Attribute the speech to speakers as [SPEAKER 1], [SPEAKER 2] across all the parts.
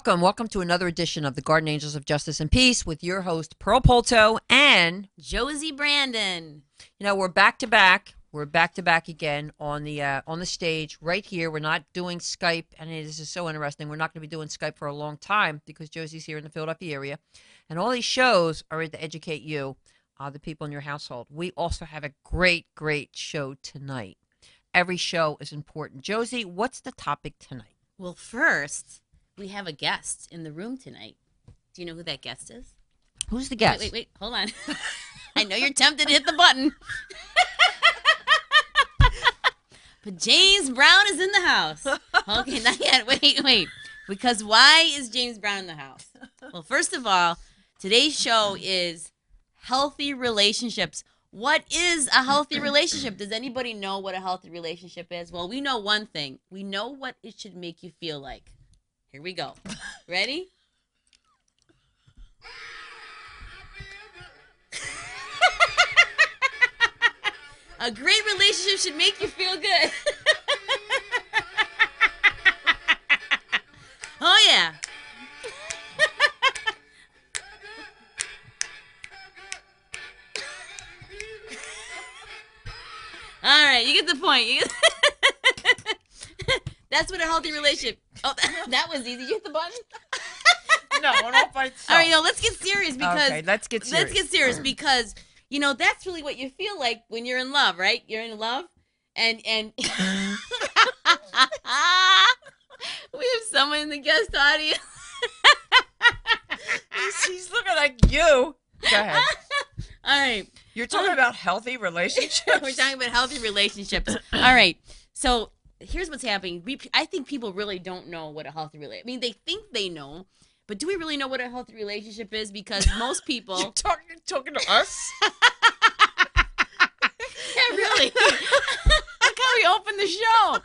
[SPEAKER 1] Welcome to another edition of the Garden Angels of Justice and Peace with your host, Pearl Polto and
[SPEAKER 2] Josie Brandon.
[SPEAKER 1] You know, we're back to back. We're back to back again on the stage right here. We're not doing Skype, and this is so interesting. We're not going to be doing Skype for a long time because Josie's here in the Philadelphia area, and all these shows are to educate you, the people in your household. We also have a great show tonight. Every show is important. Josie, what's the topic tonight?
[SPEAKER 2] Well, first, we have a guest in the room tonight. Do you know who that guest is?
[SPEAKER 1] Who's the guest?
[SPEAKER 2] Wait. Hold on. I know you're tempted to hit the button. But James Brown is in the house. Okay, not yet. Wait. Because why is James Brown in the house? Well, first of all, today's show is healthy relationships. What is a healthy relationship? Does anybody know what a healthy relationship is? Well, we know one thing. We know what it should make you feel like. Here we go. Ready? A great relationship should make you feel good. Oh, yeah. All right, you get the point. That's what a healthy relationship. Oh, that was easy. You hit the button?
[SPEAKER 1] No, not by itself.
[SPEAKER 2] All right, let's get serious because
[SPEAKER 1] let's get serious
[SPEAKER 2] because that's really what you feel like when you're in love, right? You're in love, and we have someone in the guest audience.
[SPEAKER 1] He's looking like you. Go ahead.
[SPEAKER 2] All right.
[SPEAKER 1] You're talking about healthy relationships?
[SPEAKER 2] We're talking about healthy relationships. All right. So here's what's happening. I think people really don't know what a healthy relationship. I mean, they think they know, but do we really know what a healthy relationship is? Because most people.
[SPEAKER 1] You're talking to us?
[SPEAKER 2] Yeah, really. Look how we open the show.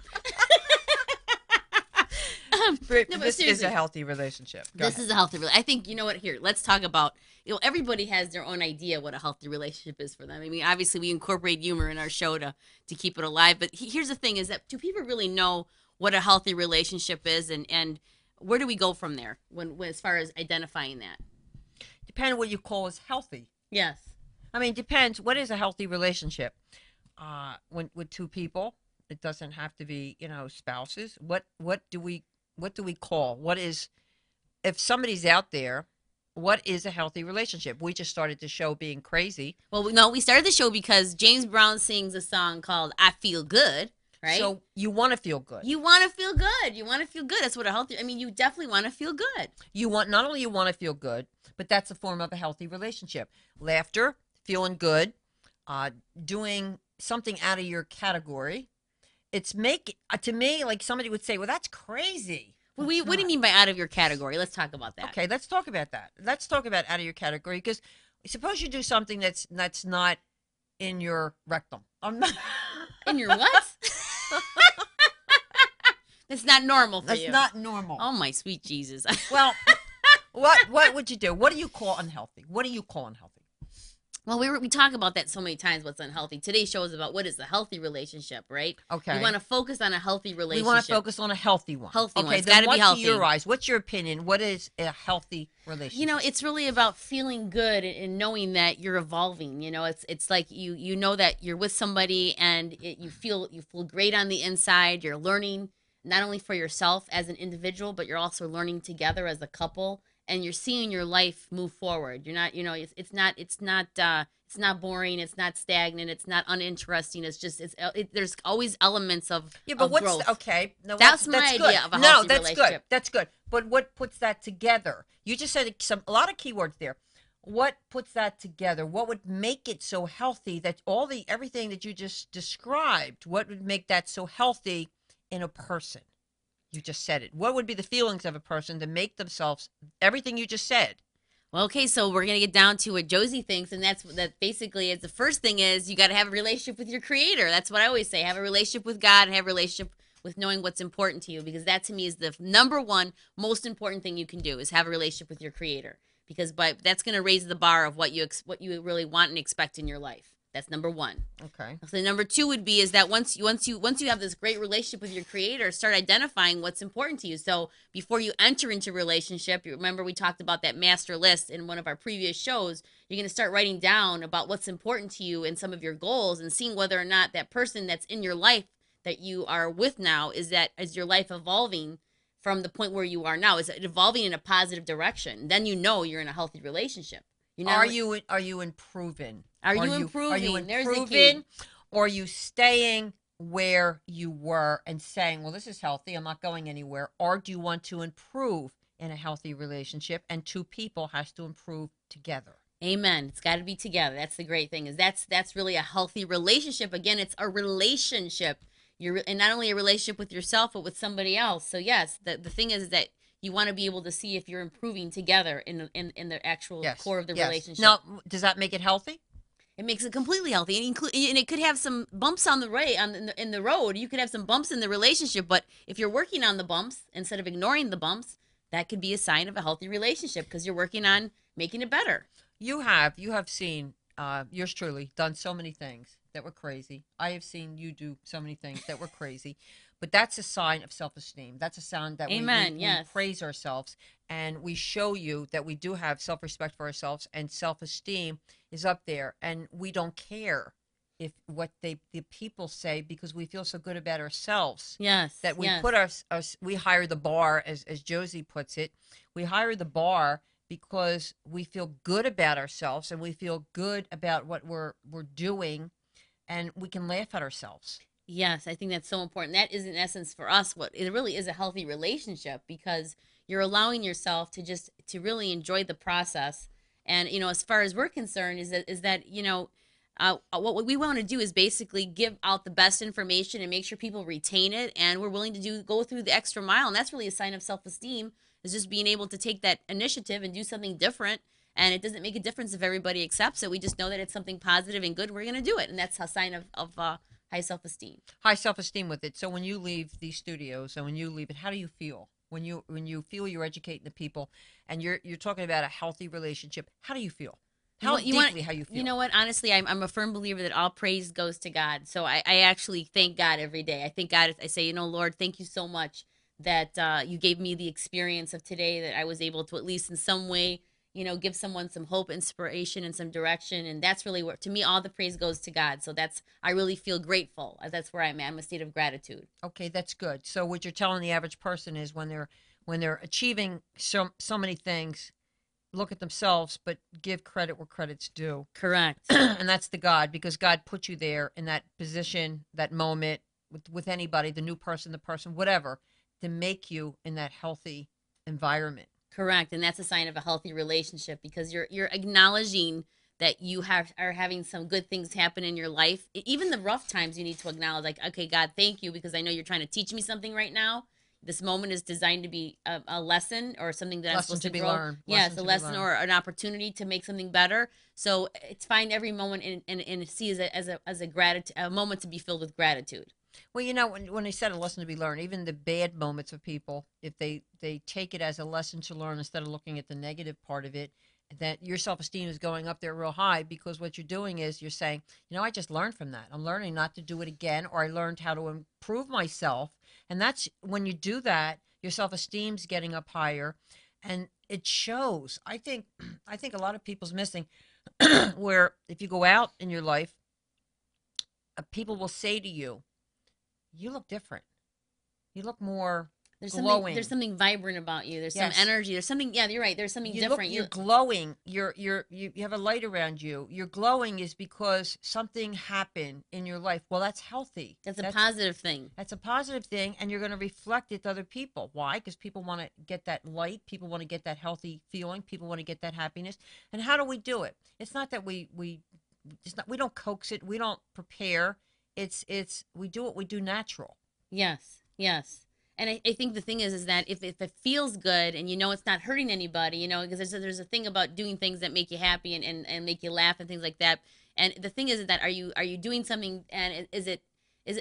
[SPEAKER 1] This is a healthy relationship.
[SPEAKER 2] This is a healthy relationship. I think, you know what, here, let's talk about, everybody has their own idea what a healthy relationship is for them. I mean, obviously we incorporate humor in our show to keep it alive, but here's the thing is that do people really know what a healthy relationship is and where do we go from there when as far as identifying that?
[SPEAKER 1] Depends what you call as healthy.
[SPEAKER 2] Yes.
[SPEAKER 1] I mean, depends. What is a healthy relationship? With two people, it doesn't have to be, spouses. What do we call? What is, if somebody's out there, what is a healthy relationship? We just started the show being crazy.
[SPEAKER 2] Well, no, we started the show because James Brown sings a song called I Feel Good, right?
[SPEAKER 1] So you want to feel good.
[SPEAKER 2] You want to feel good. You want to feel good. That's what a healthy, you definitely want to feel good.
[SPEAKER 1] Not only you want to feel good, but that's a form of a healthy relationship. Laughter, feeling good, doing something out of your category. It's to me, like somebody would say, well, that's crazy.
[SPEAKER 2] Well, what do you mean by out of your category? Let's talk about that.
[SPEAKER 1] Okay, let's talk about that. Let's talk about out of your category because suppose you do something that's not in your rectum.
[SPEAKER 2] In your what? That's not normal for you.
[SPEAKER 1] That's not normal.
[SPEAKER 2] Oh, my sweet Jesus.
[SPEAKER 1] Well, what would you do? What do you call unhealthy? What do you call unhealthy?
[SPEAKER 2] Well, we talk about that so many times, what's unhealthy. Today's show is about what is a healthy relationship, right?
[SPEAKER 1] Okay.
[SPEAKER 2] We want to focus on a healthy relationship.
[SPEAKER 1] We want to focus on a healthy one.
[SPEAKER 2] Healthy one.
[SPEAKER 1] Okay,
[SPEAKER 2] It's got to be healthy.
[SPEAKER 1] What's your eyes? What's your opinion? What is a healthy relationship?
[SPEAKER 2] It's really about feeling good and knowing that you're evolving. It's like you know that you're with somebody and you feel great on the inside. You're learning not only for yourself as an individual, but you're also learning together as a couple. And you're seeing your life move forward. You're not, it's not boring. It's not stagnant. It's not uninteresting. It's just, there's always elements of growth.
[SPEAKER 1] Okay. No,
[SPEAKER 2] that's my idea of a healthy relationship.
[SPEAKER 1] That's good. But what puts that together? You just said a lot of keywords there. What puts that together? What would make it so healthy that everything that you just described, what would make that so healthy in a person? You just said it. What would be the feelings of a person to make themselves everything you just said?
[SPEAKER 2] Well, okay, so we're going to get down to what Josie thinks, and that basically is the first thing is you got to have a relationship with your creator. That's what I always say. Have a relationship with God and have a relationship with knowing what's important to you, because that to me is the number one most important thing you can do is have a relationship with your creator, because that's going to raise the bar of what you really want and expect in your life. That's number one.
[SPEAKER 1] Okay.
[SPEAKER 2] So number two would be is that once you have this great relationship with your creator, start identifying what's important to you. So before you enter into a relationship, you remember we talked about that master list in one of our previous shows. You're going to start writing down about what's important to you and some of your goals, and seeing whether or not that person that's in your life that you are with now is your life evolving from the point where you are now. Is it evolving in a positive direction? Then you know you're in a healthy relationship. You know,
[SPEAKER 1] Are you improving?
[SPEAKER 2] are you
[SPEAKER 1] Are you
[SPEAKER 2] improving? There's the key.
[SPEAKER 1] improving, or are you staying where you were and saying, "Well, this is healthy. I'm not going anywhere," or do you want to improve in a healthy relationship, and two people has to improve together?
[SPEAKER 2] Amen. It's got to be together. That's the great thing, is that's really a healthy relationship. Again, it's a relationship. And not only a relationship with yourself, but with somebody else. So yes, the thing is that you want to be able to see if you're improving together in the actual
[SPEAKER 1] Yes.
[SPEAKER 2] core of the
[SPEAKER 1] Yes.
[SPEAKER 2] relationship.
[SPEAKER 1] Now, does that make it healthy?
[SPEAKER 2] It makes it completely healthy, and it could have some bumps on the way in the road. You could have some bumps in the relationship, but if you're working on the bumps instead of ignoring the bumps, that could be a sign of a healthy relationship, because you're working on making it better.
[SPEAKER 1] You have seen yours truly done so many things that were crazy. I have seen you do so many things that were crazy, but that's a sign of self-esteem. That's a sign that
[SPEAKER 2] Amen.
[SPEAKER 1] we
[SPEAKER 2] Yes.
[SPEAKER 1] praise ourselves, and we show you that we do have self-respect for ourselves, and self-esteem is up there, and we don't care if what the people say, because we feel so good about ourselves
[SPEAKER 2] Yes.
[SPEAKER 1] that we
[SPEAKER 2] Yes.
[SPEAKER 1] put we hire the bar, as Josie puts it. We hire the bar because we feel good about ourselves, and we feel good about what we're doing, and we can laugh at ourselves.
[SPEAKER 2] Yes, I think that's so important. That is, in essence, for us, what it really is, a healthy relationship, because you're allowing yourself to really enjoy the process. And as far as we're concerned, is that what we want to do is basically give out the best information and make sure people retain it, and we're willing to go through the extra mile, and that's really a sign of self-esteem, is just being able to take that initiative and do something different. And it doesn't make a difference if everybody accepts it. We just know that it's something positive and good. We're going to do it, and that's a sign of high self-esteem.
[SPEAKER 1] High self-esteem with it. So when you leave these studios, and when you leave it, how do you feel when you feel you're educating the people, and you're talking about a healthy relationship? How do you feel? How deeply? How you feel?
[SPEAKER 2] You know what? Honestly, I'm a firm believer that all praise goes to God. So I actually thank God every day. I thank God. I say, Lord, thank you so much that you gave me the experience of today, that I was able to, at least in some way, give someone some hope, inspiration, and some direction. And that's really what, to me, all the praise goes to God. So I really feel grateful. That's where I'm at. I'm a state of gratitude.
[SPEAKER 1] Okay, that's good. So what you're telling the average person is, when they're achieving so many things, look at themselves, but give credit where credit's due.
[SPEAKER 2] Correct.
[SPEAKER 1] And that's the God, because God put you there in that position, that moment, with anybody, the new person, the person, whatever, to make you in that healthy environment.
[SPEAKER 2] Correct. And that's a sign of a healthy relationship, because you're acknowledging that you are having some good things happen in your life. Even the rough times, you need to acknowledge, like, okay, God, thank you, because I know you're trying to teach me something right now. This moment is designed to be a lesson, or something that I'm supposed to
[SPEAKER 1] be
[SPEAKER 2] grow.
[SPEAKER 1] learned.
[SPEAKER 2] Yes, a lesson or an opportunity to make something better. So it's find every moment and see as a moment to be filled with gratitude.
[SPEAKER 1] Well, when they said a lesson to be learned, even the bad moments of people, if they take it as a lesson to learn instead of looking at the negative part of it, that your self-esteem is going up there real high, because what you're doing is you're saying, I just learned from that. I'm learning not to do it again, or I learned how to improve myself. And that's when you do that, your self-esteem's getting up higher, and it shows. I think a lot of people's missing where if you go out in your life, people will say to you, "You look different. You look more glowing.
[SPEAKER 2] There's something vibrant about you. There's
[SPEAKER 1] Yes.
[SPEAKER 2] some energy. There's something. Yeah, you're right. There's something different.
[SPEAKER 1] You're glowing. You have a light around you. You're glowing is because something happened in your life. Well, that's healthy.
[SPEAKER 2] That's a positive thing.
[SPEAKER 1] That's a positive thing, and you're going to reflect it to other people. Why? Because people want to get that light. People want to get that healthy feeling. People want to get that happiness. And how do we do it? It's not that we don't coax it. We don't prepare. It's we do what we do natural.
[SPEAKER 2] Yes, yes. And I think the thing is that if it feels good, and it's not hurting anybody, because there's a thing about doing things that make you happy and make you laugh and things like that. And the thing is that are you doing something, and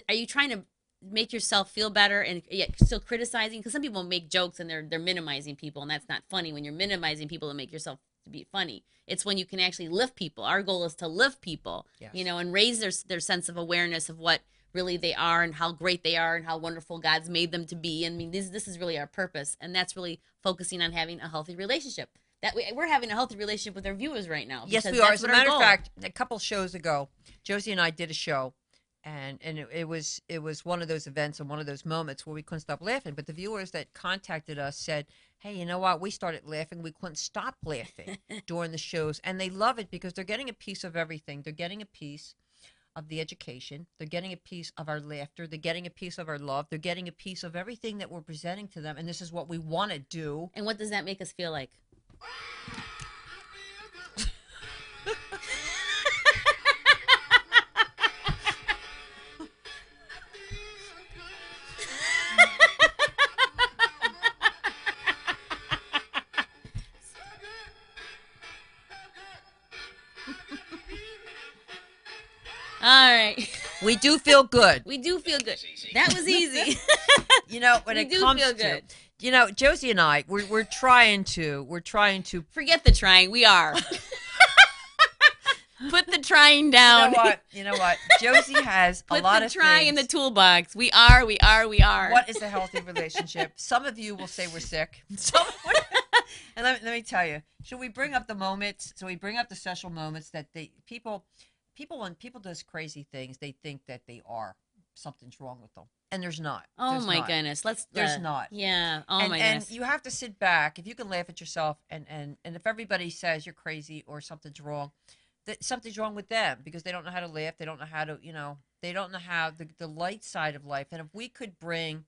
[SPEAKER 2] are you trying to make yourself feel better, and yet still criticizing? Because some people make jokes and they're minimizing people, and that's not funny when you're minimizing people to make yourself to be funny. It's when you can actually lift people. Our goal is to lift people,
[SPEAKER 1] Yes.
[SPEAKER 2] and raise their sense of awareness of what really they are and how great they are and how wonderful God's made them to be. I mean, this is really our purpose, and that's really focusing on having a healthy relationship. We're having a healthy relationship with our viewers right now.
[SPEAKER 1] Yes, we are. As a matter of fact, a couple shows ago, Josie and I did a show, and it was one of those events and one of those moments where we couldn't stop laughing. But the viewers that contacted us said, hey, you know what? We started laughing. We couldn't stop laughing during the shows, and they love it because they're getting a piece of everything. They're getting a piece of the education. They're getting a piece of our laughter. They're getting a piece of our love. They're getting a piece of everything that we're presenting to them, and this is what we want to do.
[SPEAKER 2] And what does that make us feel like? All right.
[SPEAKER 1] We do feel good.
[SPEAKER 2] We do feel good. That was easy.
[SPEAKER 1] You know, when
[SPEAKER 2] We
[SPEAKER 1] it
[SPEAKER 2] do
[SPEAKER 1] comes
[SPEAKER 2] feel
[SPEAKER 1] to,
[SPEAKER 2] good.
[SPEAKER 1] you know, Josie and I, we're trying to
[SPEAKER 2] Forget the trying. We are. Put the trying down.
[SPEAKER 1] You know what? Josie has a lot of
[SPEAKER 2] Put the trying
[SPEAKER 1] things.
[SPEAKER 2] in the toolbox. We are.
[SPEAKER 1] What is a healthy relationship? Some of you will say we're sick. And let me tell you, should we bring up the moments? So we bring up the special moments that people when people do crazy things, they think that something's wrong with them, and there's not.
[SPEAKER 2] Oh
[SPEAKER 1] There's
[SPEAKER 2] my
[SPEAKER 1] not.
[SPEAKER 2] goodness.
[SPEAKER 1] There's not.
[SPEAKER 2] Yeah. Oh
[SPEAKER 1] and,
[SPEAKER 2] my
[SPEAKER 1] and
[SPEAKER 2] goodness.
[SPEAKER 1] you have to sit back. If you can laugh at yourself, and if everybody says you're crazy or something's wrong, that something's wrong with them because they don't know how to laugh. They don't know how to, they don't know how the light side of life. And if we could bring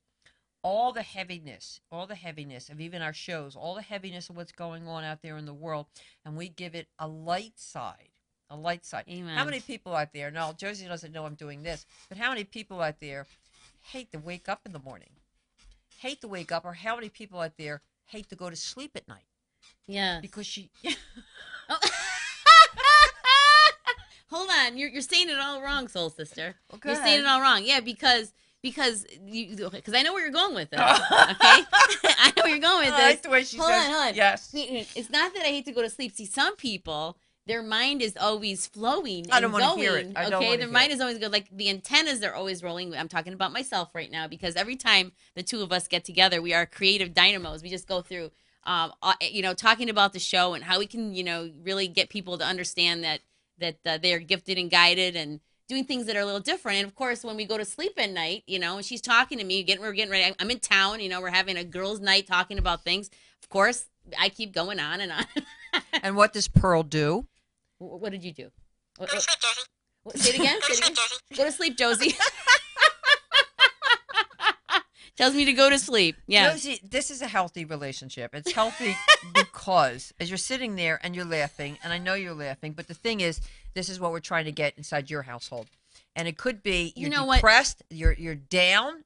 [SPEAKER 1] all the heaviness of even our shows, all the heaviness of what's going on out there in the world, and we give it a light side. A light side.
[SPEAKER 2] Amen.
[SPEAKER 1] How many people out there, now Josie doesn't know I'm doing this, but how many people out there hate to wake up in the morning? Hate to wake up, or how many people out there hate to go to sleep at night?
[SPEAKER 2] Yeah.
[SPEAKER 1] Because she...
[SPEAKER 2] Oh. Hold on, you're saying it all wrong, soul sister.
[SPEAKER 1] Well, go
[SPEAKER 2] you're saying
[SPEAKER 1] ahead.
[SPEAKER 2] it all wrong. Yeah, because I know where you're going with this. Okay, I know where you're going with
[SPEAKER 1] I
[SPEAKER 2] this.
[SPEAKER 1] like the way she
[SPEAKER 2] hold
[SPEAKER 1] says,
[SPEAKER 2] on.
[SPEAKER 1] yes.
[SPEAKER 2] It's not that I hate to go to sleep. See, some people, their mind is always flowing.
[SPEAKER 1] I don't
[SPEAKER 2] want
[SPEAKER 1] want to hear it. I don't
[SPEAKER 2] Okay,
[SPEAKER 1] wanna
[SPEAKER 2] their
[SPEAKER 1] hear
[SPEAKER 2] mind
[SPEAKER 1] it.
[SPEAKER 2] is always good. Like the antennas are always rolling. I'm talking about myself right now because every time the two of us get together, we are creative dynamos. We just go through, talking about the show and how we can, really get people to understand that they are gifted and guided and doing things that are a little different. And of course, when we go to sleep at night, and she's talking to me, we're getting ready. I'm in town, we're having a girls' night talking about things. Of course, I keep going on and on.
[SPEAKER 1] And what does Pearl do?
[SPEAKER 2] What did you do? Say it again. Go to sleep, Josie. Tells me to go to sleep. Yeah.
[SPEAKER 1] Josie, this is a healthy relationship. It's healthy because as you're sitting there and you're laughing, and I know you're laughing, but the thing is, this is what we're trying to get inside your household. And it could be you're depressed, you're down,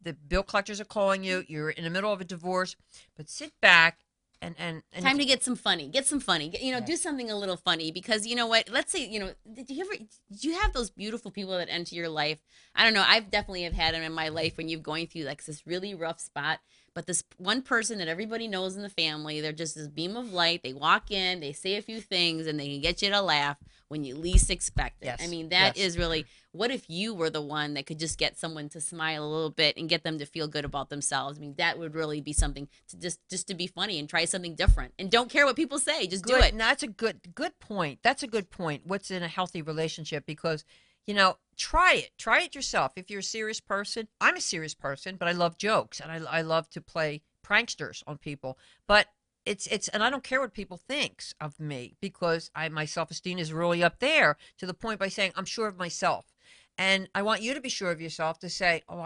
[SPEAKER 1] the bill collectors are calling you, you're in the middle of a divorce, but sit back and
[SPEAKER 2] time to get some funny. Get some funny. Do something a little funny because you know what? Let's say, did you have those beautiful people that enter your life? I don't know. I've definitely have had them in my life when you're going through like this really rough spot. But this one person that everybody knows in the family, they're just this beam of light. They walk in, they say a few things, and they can get you to laugh when you least expect it.
[SPEAKER 1] Yes.
[SPEAKER 2] I mean, that is really, what if you were the one that could just get someone to smile a little bit and get them to feel good about themselves? I mean, that would really be something to just to be funny and try something different. And don't care what people say, just do it.
[SPEAKER 1] And that's a good point. That's a good point. What's in a healthy relationship? Because try it. Try it yourself. If you're a serious person, I'm a serious person, but I love jokes and I love to play pranksters on people. But it's and I don't care what people thinks of me because my self-esteem is really up there to the point by saying I'm sure of myself. And I want you to be sure of yourself to say, oh,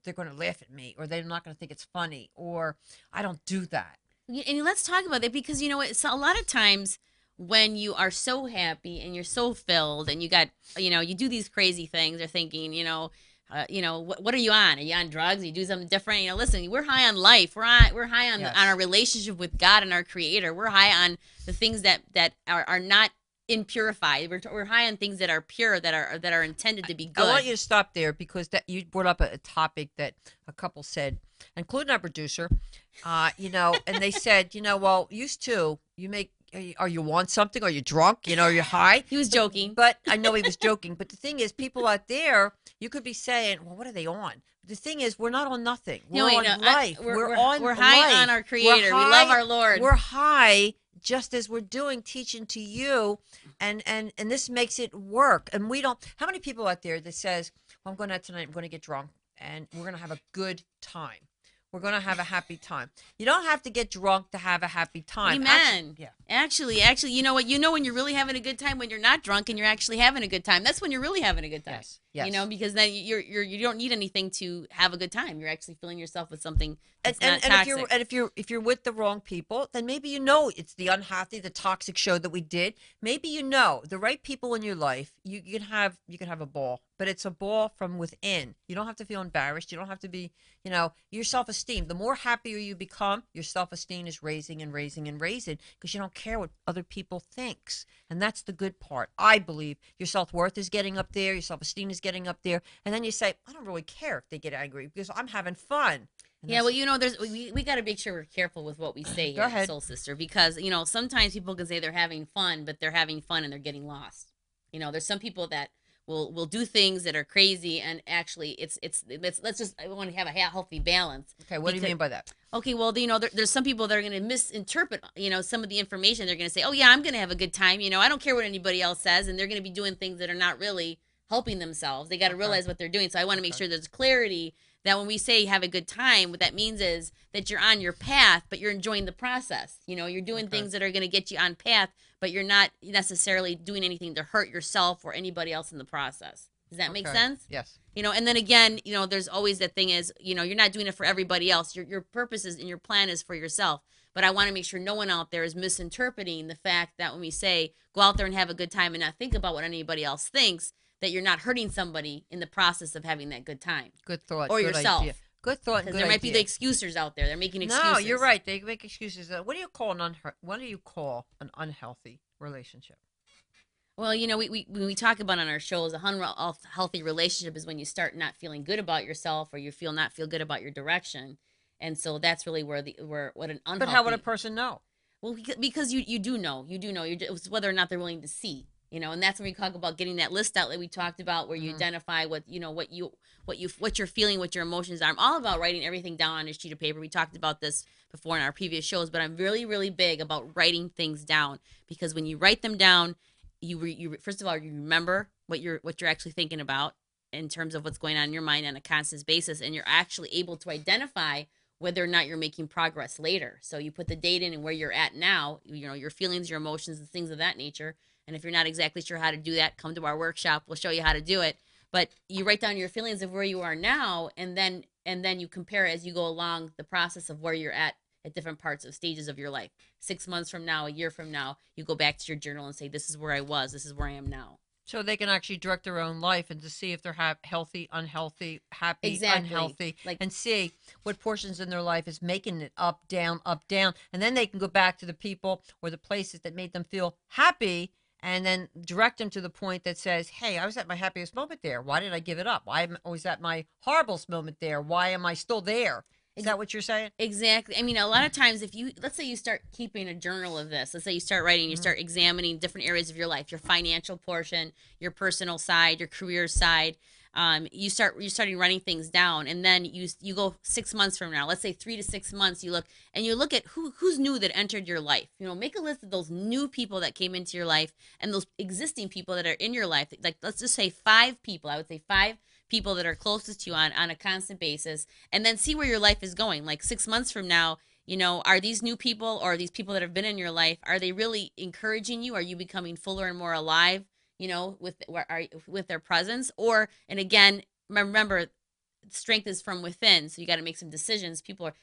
[SPEAKER 1] they're going to laugh at me, or they're not going to think it's funny, or I don't do that.
[SPEAKER 2] And let's talk about that because it's a lot of times when you are so happy and you're so filled and you got, you do these crazy things, they're thinking, what are you on? Are you on drugs? Are you do something different? Listen, we're high on life. We're high on
[SPEAKER 1] Yes.
[SPEAKER 2] on our relationship with God and our Creator. We're high on the things that are not impurified. We're high on things that are pure, that are intended to be good.
[SPEAKER 1] I want you to stop there because that you brought up a topic that a couple said, including our producer, and they said, well, used to you make Are you want something? Are you drunk? You know, are you high?
[SPEAKER 2] He was joking.
[SPEAKER 1] But I know he was joking. But the thing is, people out there, you could be saying, well, what are they on? But the thing is, we're not on nothing. We're
[SPEAKER 2] No,
[SPEAKER 1] on life. We're on
[SPEAKER 2] we're high
[SPEAKER 1] life.
[SPEAKER 2] on our Creator. We love our Lord.
[SPEAKER 1] We're high just as we're doing teaching to you, and this makes it work. And we don't. How many people out there that says, well, I'm going out tonight, I'm going to get drunk, and we're going to have a good time. We're going to have a happy time. You don't have to get drunk to have a happy time.
[SPEAKER 2] Amen.
[SPEAKER 1] Yeah.
[SPEAKER 2] Actually, you know what? You know when you're really having a good time when you're not drunk and you're actually having a good time. That's when you're really having a good time.
[SPEAKER 1] Yes. Yes.
[SPEAKER 2] You know, because then you don't need anything to have a good time. You're actually filling yourself with something that's not toxic.
[SPEAKER 1] If you're with the wrong people, then maybe you know it's the unhealthy, the toxic show that we did. Maybe you know the right people in your life. You can have a ball, but it's a ball from within. You don't have to feel embarrassed. You don't have to be, your self-esteem. The more happier you become, your self-esteem is raising and raising and raising because you don't care what other people thinks. And that's the good part. I believe your self-worth is getting up there, your self-esteem is getting up there, and then you say, I don't really care if they get angry because I'm having fun.
[SPEAKER 2] Yeah, well, we got to make sure we're careful with what we say here, Soul Sister, because sometimes people can say they're having fun, but they're having fun and they're getting lost. There's some people that will do things that are crazy, and actually, I want to have a healthy balance.
[SPEAKER 1] Okay, what do you mean by that?
[SPEAKER 2] Okay, well, there's some people that are going to misinterpret, some of the information. They're going to say, oh yeah, I'm going to have a good time. I don't care what anybody else says, and they're going to be doing things that are not really helping themselves. They got to realize what they're doing. So I want to make sure there's clarity that when we say have a good time, what that means is that you're on your path, but you're enjoying the process. You're doing things that are going to get you on path, but you're not necessarily doing anything to hurt yourself or anybody else in the process. Does that make sense?
[SPEAKER 1] Yes.
[SPEAKER 2] And then again, there's always that thing is, you're not doing it for everybody else. Your purpose is and your plan is for yourself. But I want to make sure no one out there is misinterpreting the fact that when we say go out there and have a good time and not think about what anybody else thinks, that you're not hurting somebody in the process of having that good time.
[SPEAKER 1] Good thought.
[SPEAKER 2] Or
[SPEAKER 1] good
[SPEAKER 2] yourself.
[SPEAKER 1] Idea. Good thought.
[SPEAKER 2] Because there might be the excusers out there. They're making excuses.
[SPEAKER 1] No, you're right. They make excuses. What do you call an unhealthy relationship?
[SPEAKER 2] Well, when we talk about on our shows, a unhealthy relationship is when you start not feeling good about yourself, or you not feel good about your direction, and so that's really where what an unhealthy.
[SPEAKER 1] But how would a person know?
[SPEAKER 2] Well, because you do know. It's whether or not they're willing to see. And that's when we talk about getting that list out that we talked about, where you identify what you're feeling, what your emotions are. I'm all about writing everything down on a sheet of paper. We talked about this before in our previous shows, but I'm really, really big about writing things down, because when you write them down, you first of all, you remember what you're actually thinking about in terms of what's going on in your mind on a constant basis, and you're actually able to identify whether or not you're making progress later. So you put the date in and where you're at now, your feelings, your emotions, and things of that nature. And if you're not exactly sure how to do that, come to our workshop. We'll show you how to do it. But you write down your feelings of where you are now, and then you compare as you go along the process of where you're at different parts of stages of your life. 6 months from now, a year from now, you go back to your journal and say, this is where I was, this is where I am now.
[SPEAKER 1] So they can actually direct their own life and to see if they're healthy, unhealthy, happy, unhealthy, and see what portions in their life is making it up, down, and then they can go back to the people or the places that made them feel happy, and then direct them to the point that says, hey, I was at my happiest moment there. Why did I give it up? Why was at my horriblest moment there? Why am I still there? Is that what you're saying?
[SPEAKER 2] Exactly. I mean, a lot of times let's say you start keeping a journal of this. Let's say you start writing, you start examining different areas of your life, your financial portion, your personal side, your career side. You're starting writing things down, and then you go 6 months from now, let's say 3 to 6 months, you look at who's new that entered your life. Make a list of those new people that came into your life and those existing people that are in your life. Like, let's just say 5 people. I would say 5 people that are closest to you on a constant basis, and then see where your life is going. Like 6 months from now, are these new people, or are these people that have been in your life, are they really encouraging you? Are you becoming fuller and more alive, with their presence? And again, remember, strength is from within, so you got to make some decisions.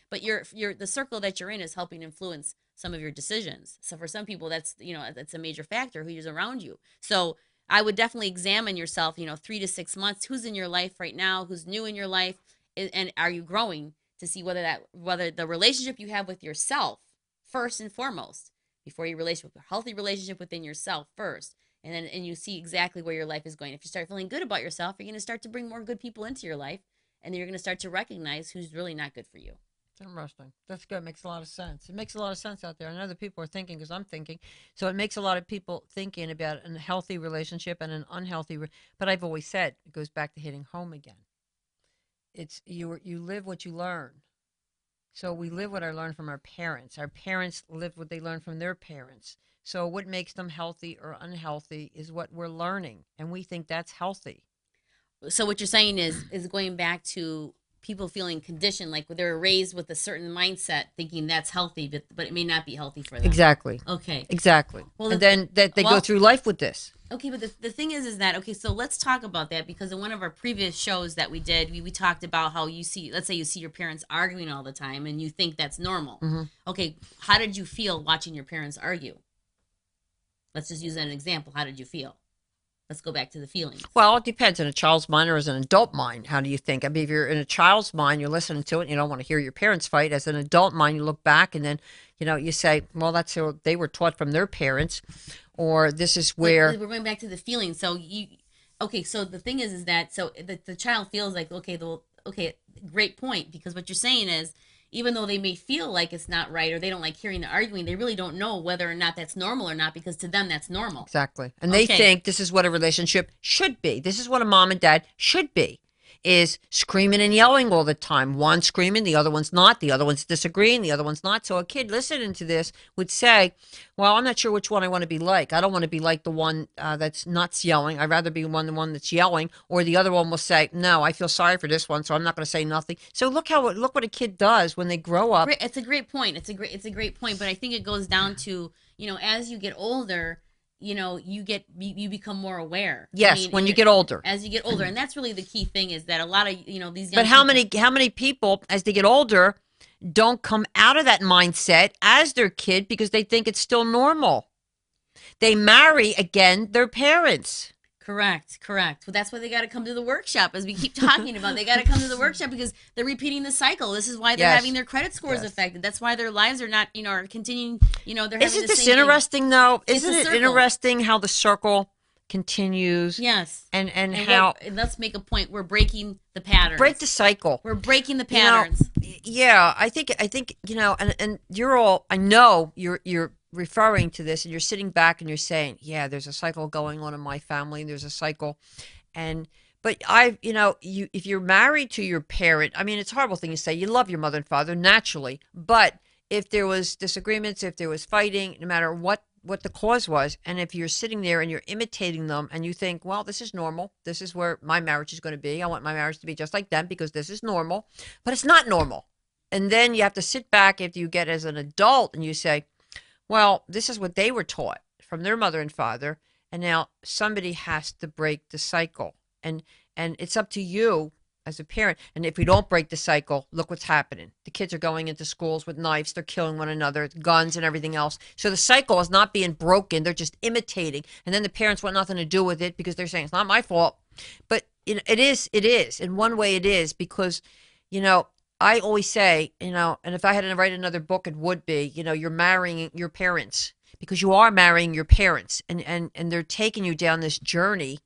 [SPEAKER 2] But the circle that you're in is helping influence some of your decisions. So for some people, that's a major factor, who's around you. So I would definitely examine yourself, 3 to 6 months, who's in your life right now, who's new in your life, and are you growing, to see whether the relationship you have with yourself, first and foremost, before you a healthy relationship within yourself first, and you see exactly where your life is going. If you start feeling good about yourself, you're going to start to bring more good people into your life, and then you're going to start to recognize who's really not good for you.
[SPEAKER 1] Interesting. That's good. Makes a lot of sense. It makes a lot of sense out there. I know that people are thinking because I'm thinking. So it makes a lot of people thinking about a healthy relationship and an unhealthy. But I've always said it goes back to hitting home again. It's you live what you learn. So we live what I learned from our parents. Our parents live what they learned from their parents. So what makes them healthy or unhealthy is what we're learning, and we think that's healthy.
[SPEAKER 2] So what you're saying is going back to people feeling conditioned, like they're raised with a certain mindset, thinking that's healthy, but it may not be healthy for them.
[SPEAKER 1] Exactly.
[SPEAKER 2] Okay.
[SPEAKER 1] Exactly.
[SPEAKER 2] Well,
[SPEAKER 1] and then that they go through life with this.
[SPEAKER 2] Okay, but the thing is that, okay, so let's talk about that, because in one of our previous shows that we did, we talked about how you see, let's say you see your parents arguing all the time and you think that's normal.
[SPEAKER 1] Mm-hmm.
[SPEAKER 2] Okay, how did you feel watching your parents argue? Let's just use an example. How did you feel? Let's go back to the feelings.
[SPEAKER 1] Well, it depends. In a child's mind or as an adult mind, how do you think? I mean, if you're in a child's mind, you're listening to it and you don't want to hear your parents fight. As an adult mind, you look back and then, you say, well, that's how they were taught from their parents, or this is where...
[SPEAKER 2] We're going back to the feelings. So okay, so the thing is that, so the child feels like, okay, great point, because what you're saying is, even though they may feel like it's not right or they don't like hearing the arguing, they really don't know whether or not that's normal or not, because to them that's normal.
[SPEAKER 1] Exactly. And they think this is what a relationship should be. This is what a mom and dad should be, is screaming and yelling all the time. One screaming, the other one's not. The other one's disagreeing, the other one's not. So a kid listening to this would say, well, I'm not sure which one I want to be like. I don't want to be like the one that's not yelling. I'd rather be the one that's yelling. Or the other one will say, no, I feel sorry for this one, so I'm not going to say nothing. So look what a kid does when they grow up.
[SPEAKER 2] It's a great point. It's a great point. But I think it goes down to, as you get older, you become more aware.
[SPEAKER 1] Yes, when you get older.
[SPEAKER 2] As you get older, and that's really the key thing, is that a lot of these young
[SPEAKER 1] But how many people as they get older don't come out of that mindset as their kid because they think it's still normal? They marry again their parents.
[SPEAKER 2] Correct. Well, that's why they got to come to the workshop, as we keep talking about. They got to come to the workship because they're repeating the cycle. This is why they're having their credit scores affected. That's why their lives are not, are continuing, they're having
[SPEAKER 1] Isn't
[SPEAKER 2] the
[SPEAKER 1] this
[SPEAKER 2] same
[SPEAKER 1] interesting,
[SPEAKER 2] thing.
[SPEAKER 1] though?
[SPEAKER 2] It's
[SPEAKER 1] Isn't
[SPEAKER 2] a
[SPEAKER 1] it
[SPEAKER 2] circle.
[SPEAKER 1] interesting how the circle continues?
[SPEAKER 2] Yes.
[SPEAKER 1] And how...
[SPEAKER 2] And let's make a point. We're breaking the patterns.
[SPEAKER 1] Break the cycle.
[SPEAKER 2] We're breaking the patterns.
[SPEAKER 1] Yeah, I think, and you're all... I know you're referring to this and you're sitting back and you're saying, yeah, there's a cycle going on in my family, and there's a cycle. But if you're married to your parent, I mean, it's a horrible thing to say. You love your mother and father naturally, but if there was disagreements, if there was fighting, no matter what the cause was, and if you're sitting there and you're imitating them and you think, well, this is normal, this is where my marriage is going to be, I want my marriage to be just like them because this is normal, but it's not normal. And then you have to sit back if you get as an adult and you say, well, this is what they were taught from their mother and father, and now somebody has to break the cycle. And it's up to you as a parent. And if we don't break the cycle, look what's happening. The kids are going into schools with knives. They're killing one another, guns and everything else. So the cycle is not being broken. They're just imitating. And then the parents want nothing to do with it because they're saying, it's not my fault. But it is. In one way it is, because, I always say, and if I had to write another book, it would be, you're marrying your parents, because you are marrying your parents, and they're taking you down this journey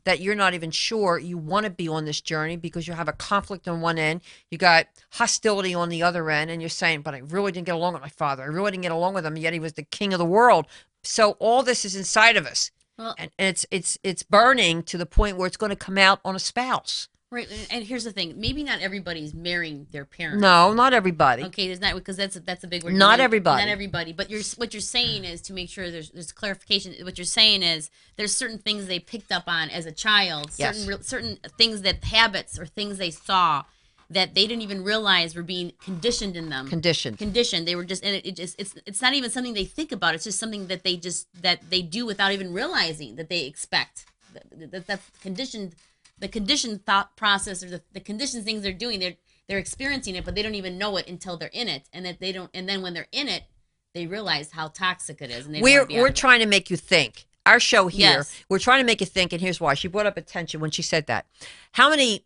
[SPEAKER 1] that you're not even sure you want to be on this journey, because you have a conflict on one end, you got hostility on the other end, and you're saying, but I really didn't get along with my father. I really didn't get along with him, yet he was the king of the world. So all this is inside of us, and it's burning to the point where it's going to come out on a spouse.
[SPEAKER 2] Right, and here's the thing: maybe not everybody's marrying their parents.
[SPEAKER 1] No, not everybody.
[SPEAKER 2] Okay, there's not, because that's a big word.
[SPEAKER 1] Not everybody.
[SPEAKER 2] Not everybody. But what you're saying is, to make sure there's clarification. What you're saying is there's certain things they picked up on as a child. Certain things, habits or things they saw that they didn't even realize were being conditioned in them. Conditioned. They were just, and it's not even something they think about. It's just something that they do without even realizing that they expect. That's conditioned. The conditioned thought process, or the conditioned things they're doing, they're experiencing it, but they don't even know it until they're in it, and that they don't. And then when they're in it, they realize how toxic it is. And
[SPEAKER 1] we're trying to make you think. Our show here, we're trying to make you think, and here's why. She brought up attention when she said that. How many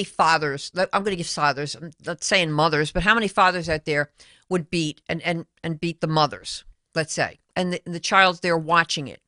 [SPEAKER 1] fathers? I'm going to give fathers. I'm not saying mothers, but how many fathers out there would beat and beat the mothers? Let's say, and the child's there watching it.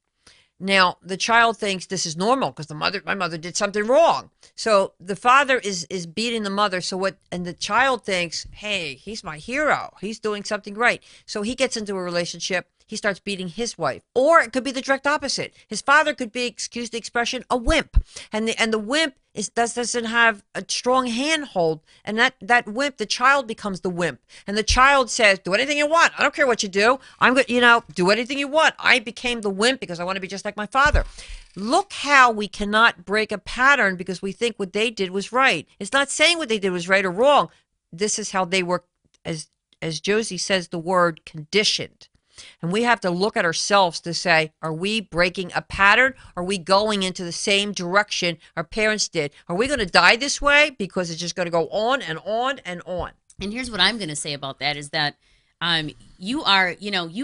[SPEAKER 1] Now, the child thinks this is normal because my mother did something wrong. So the father is beating the mother. So what? And the child thinks, hey, he's my hero. He's doing something right. So he gets into a relationship. He starts beating his wife, or it could be the direct opposite. His father could be, excuse the expression, a wimp, and the wimp doesn't have a strong handhold, and that wimp, the child becomes the wimp, and the child says, "Do anything you want. I don't care what you do. I'm going, do anything you want. I became the wimp because I want to be just like my father." Look how we cannot break a pattern because we think what they did was right. It's not saying what they did was right or wrong. This is how they were, as Josie says, the word conditioned. And we have to look at ourselves to say, are we breaking a pattern? Are we going into the same direction our parents did? Are we going to die this way because it's just going to go on and on and on?
[SPEAKER 2] And here's what I'm going to say about that is that you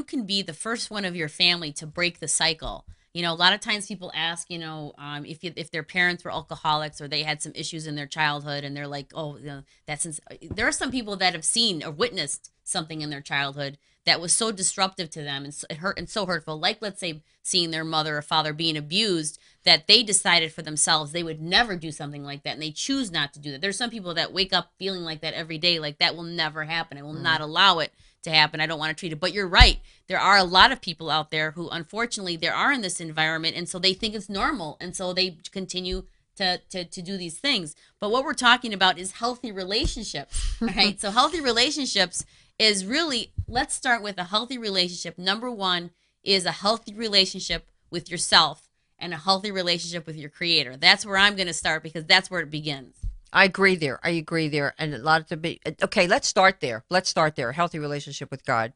[SPEAKER 2] can be the first one of your family to break the cycle. A lot of times people ask, if their parents were alcoholics or they had some issues in their childhood, and they're like, oh, there are some people that have seen or witnessed something in their childhood that was so disruptive to them and so hurtful, like, let's say, seeing their mother or father being abused, that they decided for themselves they would never do something like that, and they choose not to do that. There's some people that wake up feeling like that every day, like that will never happen. I will not allow it to happen. I don't want to treat it. But you're right. There are a lot of people out there who, unfortunately, they are in this environment, and so they think it's normal, and so they continue to do these things. But what we're talking about is healthy relationships, right? So healthy relationships is really, let's start with a healthy relationship. Number one is a healthy relationship with yourself and a healthy relationship with your creator. That's where I'm going to start because that's where it begins.
[SPEAKER 1] I agree there. And a lot of okay, let's start there. A healthy relationship with God.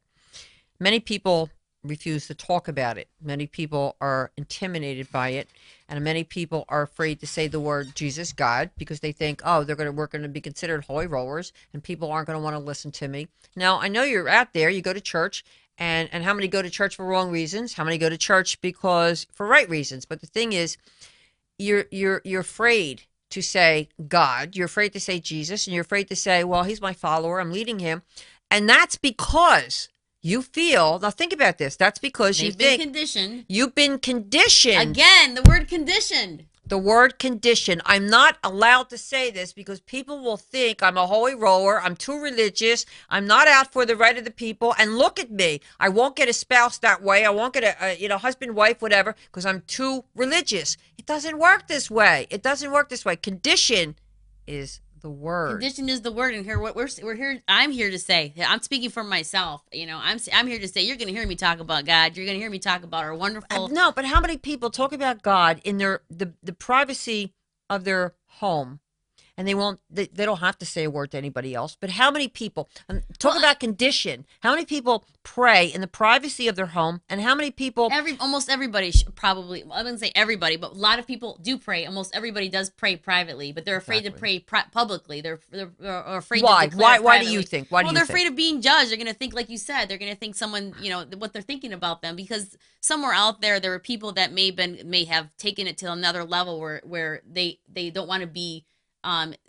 [SPEAKER 1] Many people refuse to talk about it. Many people are intimidated by it, and many people are afraid to say the word Jesus, God, because they think, oh, we're going to be considered holy rollers, and people aren't going to want to listen to me. Now, I know you're out there. You go to church, and how many go to church for wrong reasons? How many go to church for right reasons? But the thing is, you're afraid to say God. You're afraid to say Jesus, and you're afraid to say, well, he's my follower. I'm leading him, and that's because you feel, now think about this, that's because you've been conditioned. You've been conditioned.
[SPEAKER 2] Again, the word conditioned.
[SPEAKER 1] The word conditioned. I'm not allowed to say this because people will think I'm a holy roller. I'm too religious. I'm not out for the right of the people. And look at me. I won't get a spouse that way. I won't get a husband, wife, whatever, because I'm too religious. It doesn't work this way. Condition is the word.
[SPEAKER 2] Condition is the word, and here we're here. I'm here to say, I'm speaking for myself. I'm here to say, you're going to hear me talk about God. You're going to hear me talk about our wonderful.
[SPEAKER 1] No, but how many people talk about God in the privacy of their home, and they don't have to say a word to anybody else? But how many people talk about condition? How many people pray in the privacy of their home, and how many people?
[SPEAKER 2] Almost everybody probably. I wouldn't say everybody, but a lot of people do pray. Almost everybody does pray privately, but they're afraid to pray publicly. They're afraid.
[SPEAKER 1] Why?
[SPEAKER 2] To why?
[SPEAKER 1] Why do you think? Why do you
[SPEAKER 2] they're
[SPEAKER 1] think?
[SPEAKER 2] afraid of being judged. They're going to think, like you said, they're going to think someone, what they're thinking about them, because somewhere out there are people that may have taken it to another level where they don't want to be.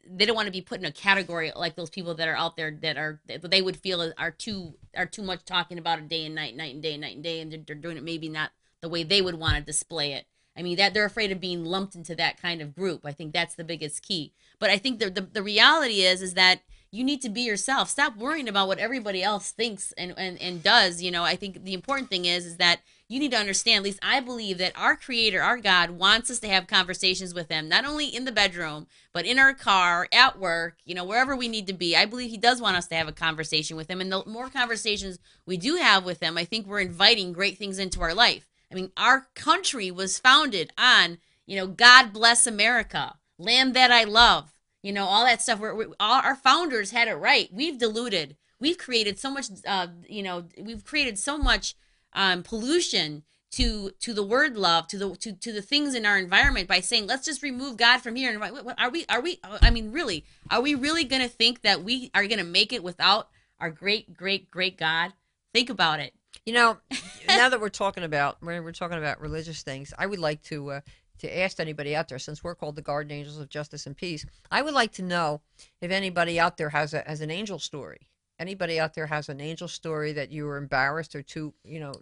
[SPEAKER 2] They don't want to be put in a category like those people that are out there that they would feel are too much talking about it day and night and day, and they're doing it maybe not the way they would want to display it. I mean, that they're afraid of being lumped into that kind of group. I think that's the biggest key. But I think the reality is that you need to be yourself. Stop worrying about what everybody else thinks and does. I think the important thing is that you need to understand, at least I believe, that our Creator, our God, wants us to have conversations with him, not only in the bedroom, but in our car, at work, wherever we need to be. I believe he does want us to have a conversation with him. And the more conversations we do have with him, I think we're inviting great things into our life. I mean, our country was founded on, God bless America, land that I love, all that stuff. All our founders had it right. We've diluted. We've created so much, pollution to the word love, to the things in our environment by saying, let's just remove God from here. And are we really going to think that we are going to make it without our great God? Think about it.
[SPEAKER 1] Now that we're talking about religious things, I would like to ask anybody out there, since we're called the Guardian Angels of Justice and Peace, I would like to know if anybody out there has an angel story. anybody out there has an angel story that you were embarrassed or too,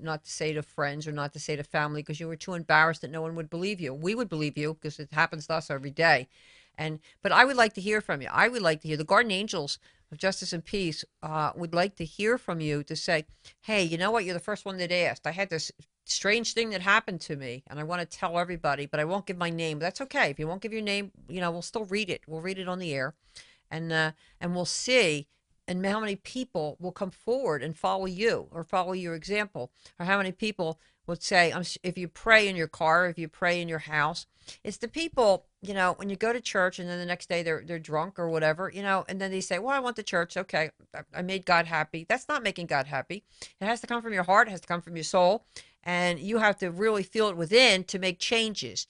[SPEAKER 1] not to say to friends or not to say to family because you were too embarrassed that no one would believe you. We would believe you because it happens to us every day. But I would like to hear from you. I would like to hear the guardian angels of justice and peace would like to hear from you to say, hey, you know what? You're the first one that asked. I had this strange thing that happened to me and I want to tell everybody, but I won't give my name. That's okay. If you won't give your name, we'll still read it. We'll read it on the air and we'll see and how many people will come forward and follow you or follow your example, or how many people would say, if you pray in your car, if you pray in your house. It's the people, when you go to church and then the next day they're drunk or whatever, and then they say, well, I went to church. Okay, I made God happy. That's not making God happy. It has to come from your heart. It has to come from your soul. And you have to really feel it within to make changes.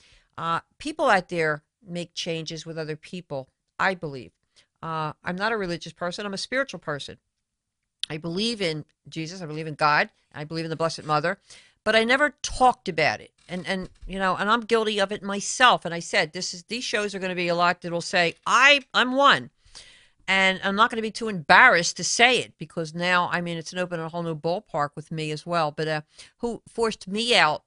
[SPEAKER 1] People out there make changes with other people, I believe. I'm not a religious person. I'm a spiritual person. I believe in Jesus. I believe in God. I believe in the Blessed Mother. But I never talked about it. And I'm guilty of it myself. And I said, these shows are going to be a lot that will say, I'm one. And I'm not going to be too embarrassed to say it because now, it's an open a whole new ballpark with me as well. But who forced me out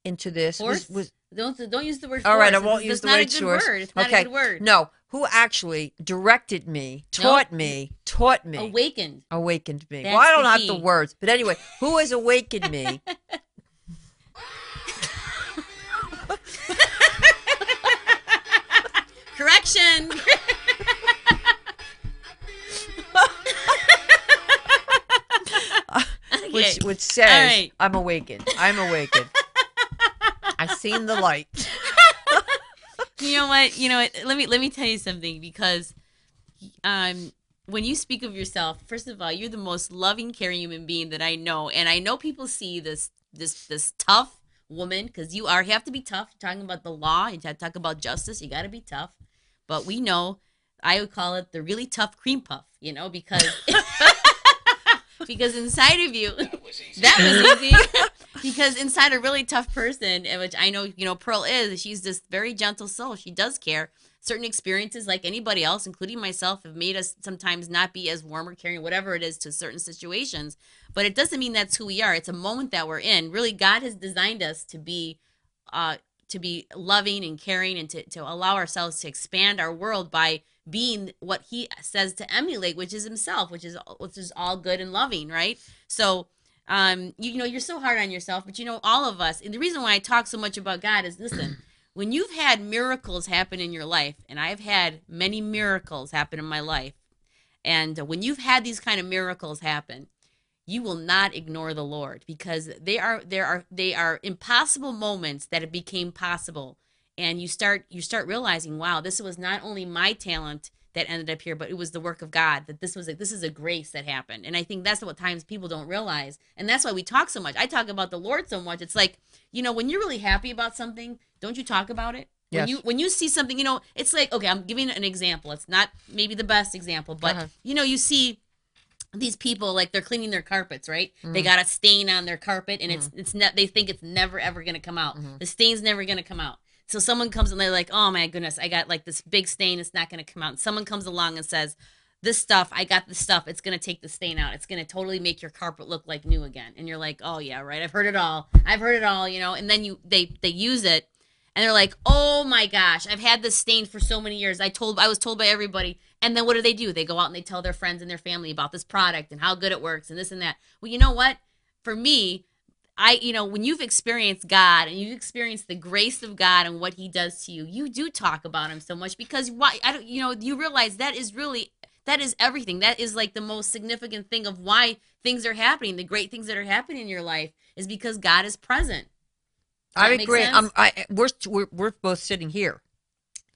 [SPEAKER 1] into this was
[SPEAKER 2] don't use the word force.
[SPEAKER 1] All right, I won't use the word source.
[SPEAKER 2] It's not a good word.
[SPEAKER 1] No, who actually directed me, taught me,
[SPEAKER 2] awakened
[SPEAKER 1] me.
[SPEAKER 2] That's
[SPEAKER 1] well, I don't
[SPEAKER 2] the
[SPEAKER 1] have
[SPEAKER 2] key.
[SPEAKER 1] the words, but anyway, who has awakened me?
[SPEAKER 2] Correction.
[SPEAKER 1] Which says, right. I'm awakened. I've seen the light.
[SPEAKER 2] You know what? Let me tell you something, because when you speak of yourself, first of all, you're the most loving, caring human being that I know. And I know people see this tough woman, because you have to be tough. You're talking about the law, you have to talk about justice, you got to be tough. But we know, I would call it the really tough cream puff, because because inside of you, that was easy. Because inside a really tough person, which I know, Pearl is, she's this very gentle soul. She does care. Certain experiences, like anybody else, including myself, have made us sometimes not be as warm or caring, whatever it is, to certain situations. But it doesn't mean that's who we are. It's a moment that we're in. Really, God has designed us to be loving and caring, and to allow ourselves to expand our world by being what he says to emulate, which is himself, which is all good and loving, right? So you're so hard on yourself, but all of us, and the reason why I talk so much about God is, listen, when you've had miracles happen in your life, and I've had many miracles happen in my life, and when you've had these kind of miracles happen, you will not ignore the Lord, because they are impossible moments that it became possible. And you start realizing, wow, this was not only my talent that ended up here, but it was the work of God, that this is a grace that happened. And I think that's what times people don't realize. And that's why we talk so much. I talk about the Lord so much. It's like, when you're really happy about something, don't you talk about it?
[SPEAKER 1] Yes.
[SPEAKER 2] When you see something, it's like, okay, I'm giving an example. It's not maybe the best example, but you see these people, like, they're cleaning their carpets, right? They got a stain on their carpet, and they think it's never ever going to come out. The stain's never going to come out. So someone comes and they're like, oh my goodness, I got like this big stain. It's not going to come out. And someone comes along and says, I got this stuff. It's going to take the stain out. It's going to totally make your carpet look like new again. And you're like, oh yeah, right. I've heard it all. And then they use it and they're like, oh my gosh, I've had this stain for so many years. I was told by everybody. And then what do? They go out and they tell their friends and their family about this product and how good it works and this and that. Well, you know what? For me, when you've experienced God and you've experienced the grace of God and what he does to you, you do talk about him so much, because you realize that is everything. That is like the most significant thing of why things are happening. The great things that are happening in your life is because God is present.
[SPEAKER 1] I agree. We're both sitting here.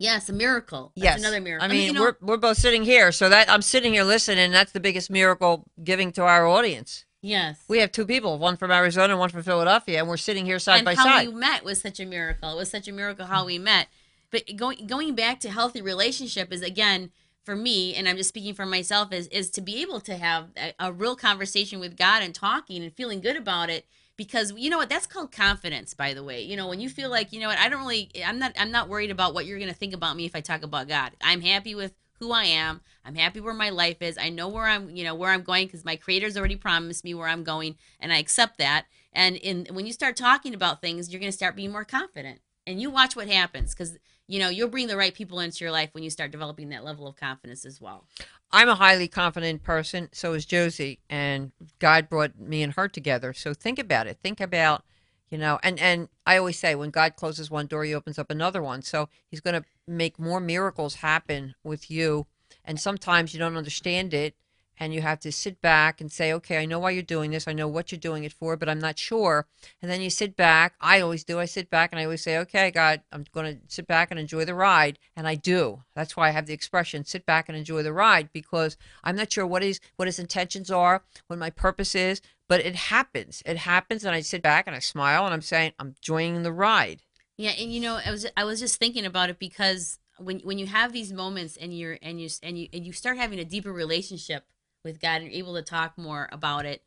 [SPEAKER 2] Yes, a miracle. That's another miracle.
[SPEAKER 1] We're both sitting here, so that I'm sitting here listening, and that's the biggest miracle giving to our audience.
[SPEAKER 2] Yes.
[SPEAKER 1] We have two people, one from Arizona and one from Philadelphia, and we're sitting here side by side.
[SPEAKER 2] And how we met was such a miracle. It was such a miracle how we met. But going back to healthy relationship is, again, for me, and I'm just speaking for myself, is to be able to have a real conversation with God and talking and feeling good about it. Because you know what, that's called confidence, by the way. When you feel like, I'm not worried about what you're going to think about me if I talk about God. I'm happy with who I am. I'm happy where my life is. I know where I'm, where I'm going because my creator's already promised me where I'm going, and I accept that. And when you start talking about things, you're going to start being more confident. And you watch what happens because you'll bring the right people into your life when you start developing that level of confidence as well.
[SPEAKER 1] I'm a highly confident person. So is Josie, and God brought me and her together. So think about it. Think about, and I always say when God closes one door, he opens up another one. So he's going to make more miracles happen with you. And sometimes you don't understand it. And you have to sit back and say, okay, I know why you're doing this. I know what you're doing it for, but I'm not sure. And then you sit back. I always do. I sit back and I always say, okay, God, I'm going to sit back and enjoy the ride. And I do. That's why I have the expression, sit back and enjoy the ride, because I'm not sure what his intentions are, what my purpose is, but it happens. It happens. And I sit back and I smile and I'm saying, I'm enjoying the ride.
[SPEAKER 2] Yeah. And I was just thinking about it because when you have these moments and you start having a deeper relationship with God and you're able to talk more about it,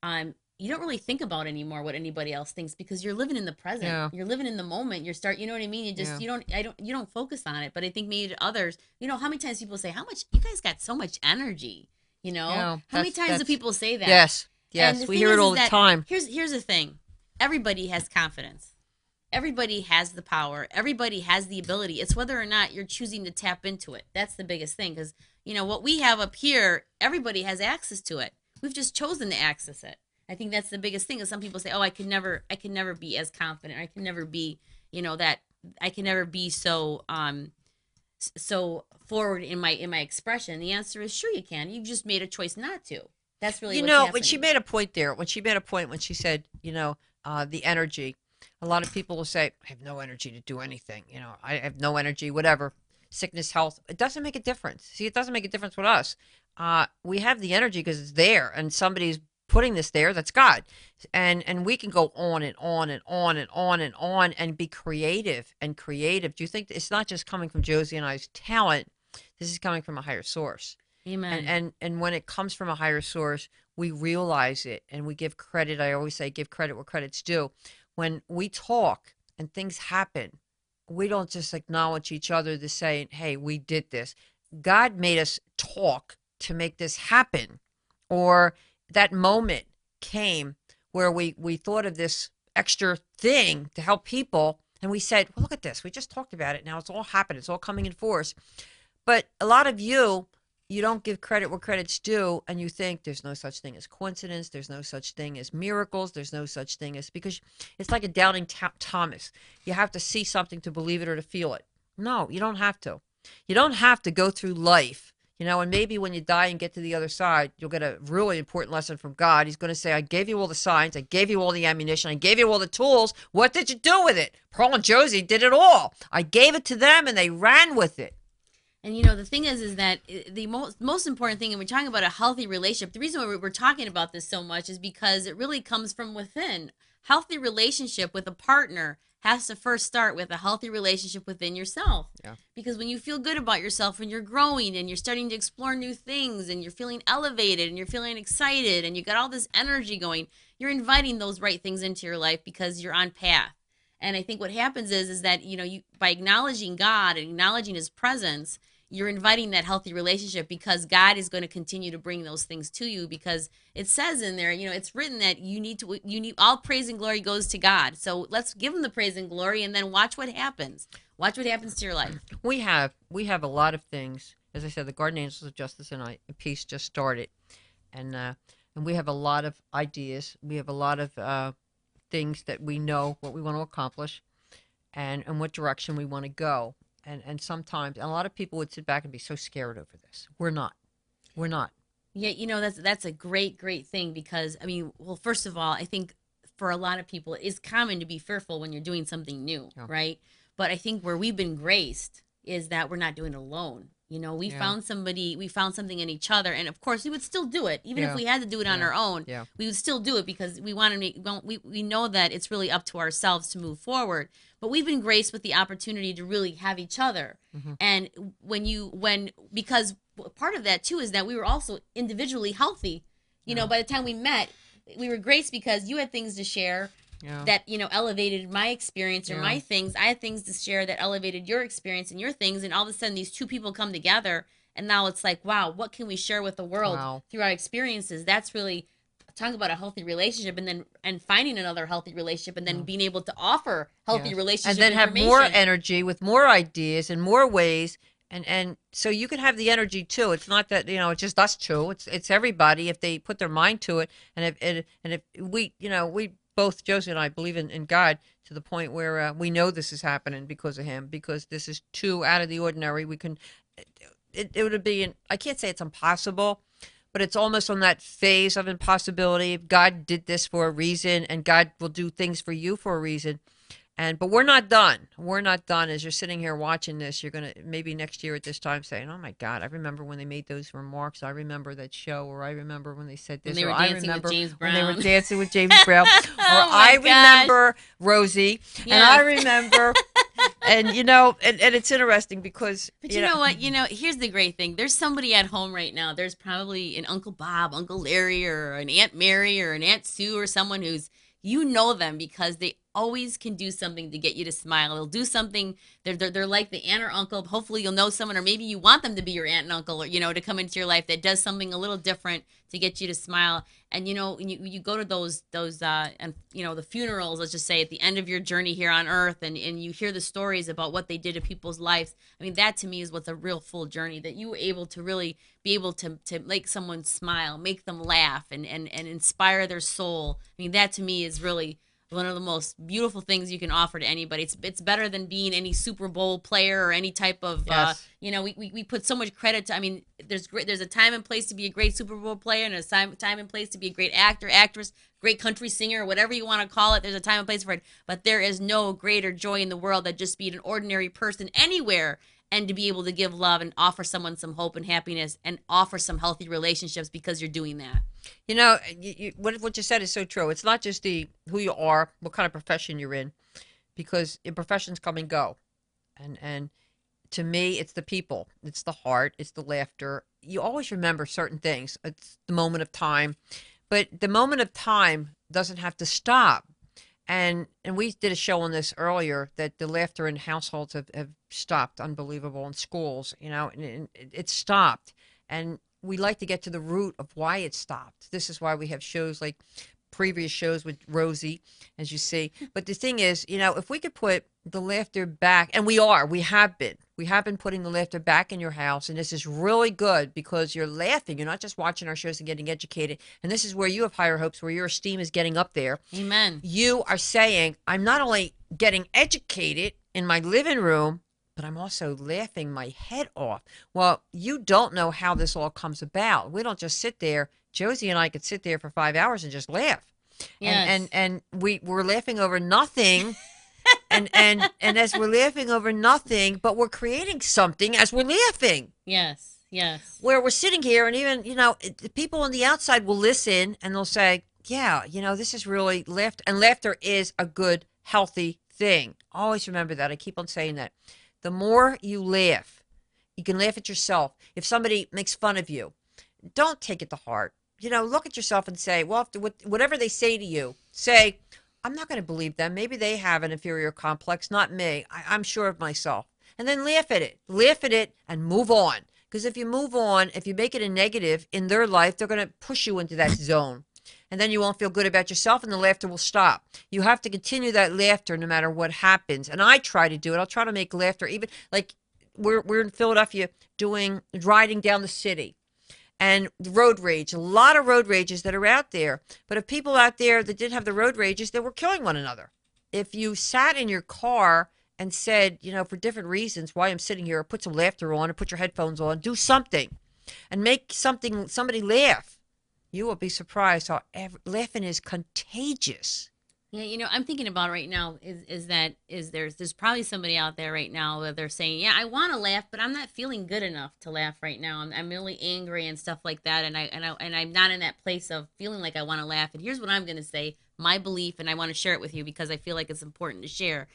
[SPEAKER 2] you don't really think about anymore what anybody else thinks because you're living in the present.
[SPEAKER 1] Yeah.
[SPEAKER 2] You're living in the moment. You know what I mean? You don't focus on it. But I think maybe to others, how many times people say, how much, you guys got so much energy,
[SPEAKER 1] Yeah,
[SPEAKER 2] how many times do people say that?
[SPEAKER 1] Yes.
[SPEAKER 2] And
[SPEAKER 1] Yes. We hear it all the time.
[SPEAKER 2] Here's the thing. Everybody has confidence. Everybody has the power. Everybody has the ability. It's whether or not you're choosing to tap into it. That's the biggest thing because, what we have up here, everybody has access to it. We've just chosen to access it. I think that's the biggest thing is some people say, oh, I can never be as confident. I can never be, that I can never be so forward in my expression. The answer is sure you can. You've just made a choice not to. That's really what's happening.
[SPEAKER 1] When she made a point there, when she said, the energy, a lot of people will say, I have no energy to do anything. I have no energy, whatever, sickness, health. It doesn't make a difference. See, it doesn't make a difference with us. We have the energy because it's there and somebody's putting this there. That's God. And we can go on and on and on and on and on and be creative and creative. Do you think it's not just coming from Josie and I's talent? This is coming from a higher source.
[SPEAKER 2] Amen.
[SPEAKER 1] And when it comes from a higher source, we realize it and we give credit. I always say, give credit where credit's due. When we talk and things happen, we don't just acknowledge each other to say, hey, we did this. God made us talk to make this happen. Or that moment came where we thought of this extra thing to help people. And we said, well, look at this. We just talked about it. Now it's all happened. It's all coming in force. But a lot of you don't give credit where credit's due, and you think there's no such thing as coincidence, there's no such thing as miracles, there's no such thing as, because it's like a doubting Thomas. You have to see something to believe it or to feel it. No, you don't have to. You don't have to go through life, and maybe when you die and get to the other side, you'll get a really important lesson from God. He's going to say, I gave you all the signs, I gave you all the ammunition, I gave you all the tools. What did you do with it? Pearl and Josie did it all. I gave it to them, and they ran with it.
[SPEAKER 2] And the thing is that the most important thing, and we're talking about a healthy relationship. The reason why we're talking about this so much is because it really comes from within. Healthy relationship with a partner has to first start with a healthy relationship within yourself.
[SPEAKER 1] Yeah.
[SPEAKER 2] Because when you feel good about yourself and you're growing and you're starting to explore new things and you're feeling elevated and you're feeling excited and you got all this energy going, you're inviting those right things into your life because you're on path. And I think what happens is that you by acknowledging God and acknowledging His presence, you're inviting that healthy relationship because God is going to continue to bring those things to you because it says in there, it's written that you need all praise and glory goes to God. So let's give Him the praise and glory and then watch what happens. Watch what happens to your life.
[SPEAKER 1] We have a lot of things. As I said, the Guardian Angels of Justice and Peace just started. And we have a lot of ideas. We have a lot of things that we know what we want to accomplish and what direction we want to go. And sometimes, and a lot of people would sit back and be so scared over this. We're not.
[SPEAKER 2] Yeah, that's a great thing because, first of all, I think for a lot of people, it is common to be fearful when you're doing something new, right? But I think where we've been graced is that we're not doing it alone. We found something in each other, and of course, we would still do it, even if we had to do it on our own. Yeah. We would still do it because we want to make. We know that it's really up to ourselves to move forward. But we've been graced with the opportunity to really have each other, and because part of that too is that we were also individually healthy. By the time we met, we were graced because you had things to share. Yeah. That elevated my experience or my things. I had things to share that elevated your experience and your things, and all of a sudden these two people come together And now it's like, wow, what can we share with the world
[SPEAKER 1] Wow.
[SPEAKER 2] through our experiences? That's really talking about a healthy relationship, and then and finding another healthy relationship, and then being able to offer healthy
[SPEAKER 1] Yes. And
[SPEAKER 2] relationship
[SPEAKER 1] then have more
[SPEAKER 2] information.
[SPEAKER 1] energy with more ideas and more ways. And so you can have the energy too. It's not that, it's just us two. It's everybody if they put their mind to it. And if we, we both, Josie and I, believe in God to the point where we know this is happening because of him, because this is too out of the ordinary. We can, it would be, I can't say it's impossible, but it's almost on that phase of impossibility. God did this for a reason, and God will do things for you for a reason. But we're not done. We're not done. As you're sitting here watching this, you're gonna maybe next year at this time saying, "Oh my God, I remember when they made those remarks. I remember that show, or I remember when they said
[SPEAKER 2] When
[SPEAKER 1] this,
[SPEAKER 2] they
[SPEAKER 1] or
[SPEAKER 2] were
[SPEAKER 1] I
[SPEAKER 2] dancing with
[SPEAKER 1] remember
[SPEAKER 2] James
[SPEAKER 1] when they were
[SPEAKER 2] Brown.
[SPEAKER 1] dancing with James Brown, or
[SPEAKER 2] Oh
[SPEAKER 1] I
[SPEAKER 2] my gosh.
[SPEAKER 1] remember Rosie, and I
[SPEAKER 2] Yes.
[SPEAKER 1] remember." And and it's interesting because
[SPEAKER 2] But you know what? Here's the great thing. There's somebody at home right now. There's probably an Uncle Bob, Uncle Larry, or an Aunt Mary, or an Aunt Sue, or someone who's, them because they always can do something to get you to smile. They'll do something. They're like the aunt or uncle. Hopefully you'll know someone, or maybe you want them to be your aunt and uncle, or to come into your life that does something a little different to get you to smile. And when you go to those and the funerals, let's just say at the end of your journey here on earth, and you hear the stories about what they did to people's lives. I mean, that to me is what's a real full journey, that you were able to really be able to make someone smile, make them laugh, and inspire their soul. I mean, that to me is really one of the most beautiful things you can offer to anybody. It's better than being any Super Bowl player or any type of
[SPEAKER 1] yes,
[SPEAKER 2] we put so much credit to. I mean, there's a time and place to be a great Super Bowl player, and a time and place to be a great actor, actress, great country singer, whatever you want to call it. There's a time and place for it, but there is no greater joy in the world than just being an ordinary person anywhere, and to be able to give love and offer someone some hope and happiness, and offer some healthy relationships because you're doing that.
[SPEAKER 1] what you said is so true. It's not just the who you are, what kind of profession you're in, because your professions come and go, and to me, it's the people, it's the heart, it's the laughter. You always remember certain things. It's the moment of time, but the moment of time doesn't have to stop. And we did a show on this earlier, that the laughter in households have stopped, unbelievable, in schools, and it stopped. And we like to get to the root of why it stopped. This is why we have shows like previous shows with Rosie, as you see. But the thing is, if we could put the laughter back, and we have been putting the laughter back in your house, and this is really good because you're laughing. You're not just watching our shows and getting educated. And this is where you have higher hopes, where your esteem is getting up there.
[SPEAKER 2] Amen.
[SPEAKER 1] You are saying, I'm not only getting educated in my living room, but I'm also laughing my head off. Well, you don't know how this all comes about. We don't just sit there. Josie and I could sit there for 5 hours and just laugh.
[SPEAKER 2] Yes.
[SPEAKER 1] And we're laughing over nothing. and as we're laughing over nothing, but we're creating something as we're laughing.
[SPEAKER 2] Yes. Yes.
[SPEAKER 1] Where we're sitting here, and even, the people on the outside will listen and they'll say, yeah, this is really laughter. And laughter is a good, healthy thing. Always remember that. I keep on saying that. The more you laugh, you can laugh at yourself. If somebody makes fun of you, don't take it to heart. Look at yourself and say, well, whatever they say to you, say, I'm not going to believe them. Maybe they have an inferior complex, not me. I'm sure of myself. And then laugh at it. Laugh at it and move on. Because if you move on, if you make it a negative in their life, they're going to push you into that zone. And then you won't feel good about yourself, and the laughter will stop. You have to continue that laughter no matter what happens. And I try to do it. I'll try to make laughter, even like we're in Philadelphia riding down the city. And road rage, a lot of road rages that are out there. But if people out there that didn't have the road rages, they were killing one another. If you sat in your car and said, for different reasons why I'm sitting here, or put some laughter on, or put your headphones on, do something, and make somebody laugh, you will be surprised how laughing is contagious.
[SPEAKER 2] Yeah, I'm thinking about right now there's probably somebody out there right now where they're saying, yeah, I want to laugh, but I'm not feeling good enough to laugh right now. I'm really angry and stuff like that, and I'm not in that place of feeling like I want to laugh. And here's what I'm going to say, my belief, and I want to share it with you because I feel like it's important to share,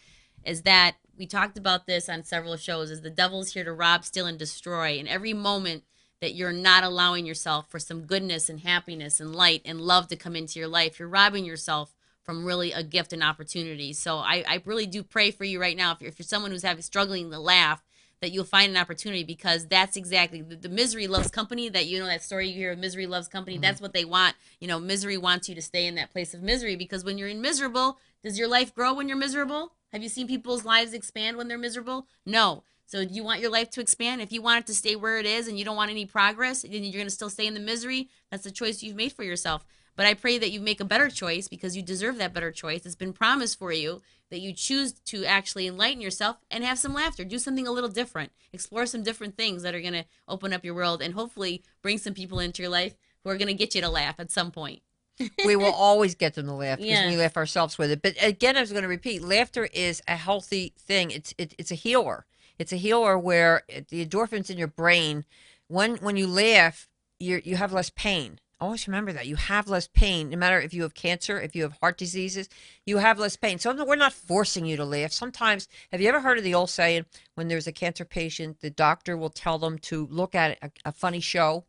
[SPEAKER 2] is that we talked about this on several shows, is the devil's here to rob, steal, and destroy. And every moment that you're not allowing yourself for some goodness and happiness and light and love to come into your life, you're robbing yourself from really a gift and opportunity. So I really do pray for you right now. If you're someone who's struggling to laugh, that you'll find an opportunity, because that's exactly the misery loves company. That, you know, that story you hear of misery loves company.
[SPEAKER 1] Mm-hmm.
[SPEAKER 2] That's what they want. You know, misery wants you to stay in that place of misery, because when you're in miserable, does your life grow when you're miserable? Have you seen people's lives expand when they're miserable? No. So do you want your life to expand? If you want it to stay where it is and you don't want any progress, then you're going to still stay in the misery. That's the choice you've made for yourself. But I pray that you make a better choice, because you deserve that better choice. It's been promised for you, that you choose to actually enlighten yourself and have some laughter. Do something a little different. Explore some different things that are going to open up your world, and hopefully bring some people into your life who are going to get you to laugh at some point.
[SPEAKER 1] We will always get them to laugh because
[SPEAKER 2] Yeah.
[SPEAKER 1] we laugh ourselves with it. But again, I was going to repeat, laughter is a healthy thing. It's a healer. It's a healer where the endorphins in your brain, when you laugh, you have less pain. Always remember that. You have less pain. No matter if you have cancer, if you have heart diseases, you have less pain. So we're not forcing you to laugh. Sometimes, have you ever heard of the old saying, when there's a cancer patient, the doctor will tell them to look at a funny show?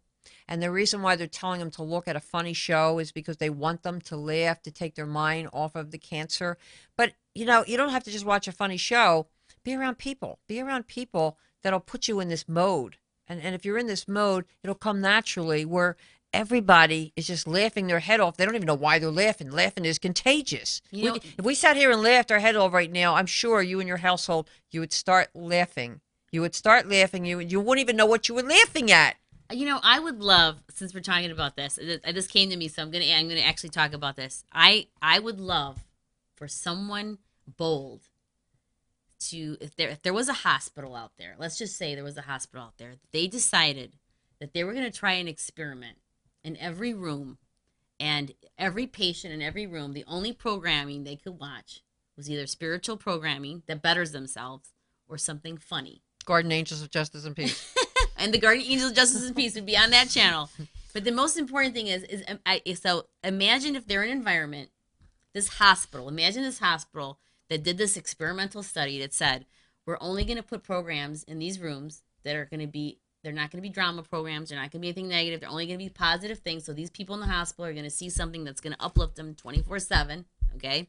[SPEAKER 1] And the reason why they're telling them to look at a funny show is because they want them to laugh, to take their mind off of the cancer. But, you know, you don't have to just watch a funny show. Be around people. Be around people that'll put you in this mode. And if you're in this mode, it'll come naturally, where everybody is just laughing their head off. They don't even know why they're laughing. Laughing is contagious.
[SPEAKER 2] You know,
[SPEAKER 1] If we sat here and laughed our head off right now, I'm sure you and your household, you would start laughing. You would start laughing. You wouldn't even know what you were laughing at.
[SPEAKER 2] You know, I would love, since we're talking about this, this came to me, so I'm gonna actually talk about this. I would love for someone bold to, if there was a hospital out there, let's just say there was a hospital out there, they decided that they were gonna try an experiment in every room, and every patient in every room, the only programming they could watch was either spiritual programming that betters themselves, or something funny.
[SPEAKER 1] Guardian Angels of Justice and Peace.
[SPEAKER 2] And the Guardian Angels of Justice and Peace would be on that channel. But the most important thing so imagine if they're in an environment, this hospital, imagine this hospital that did this experimental study that said, we're only going to put programs in these rooms that are going to be, they're not going to be drama programs, they're not going to be anything negative, they're only going to be positive things. So these people in the hospital are going to see something that's going to uplift them 24/7, okay?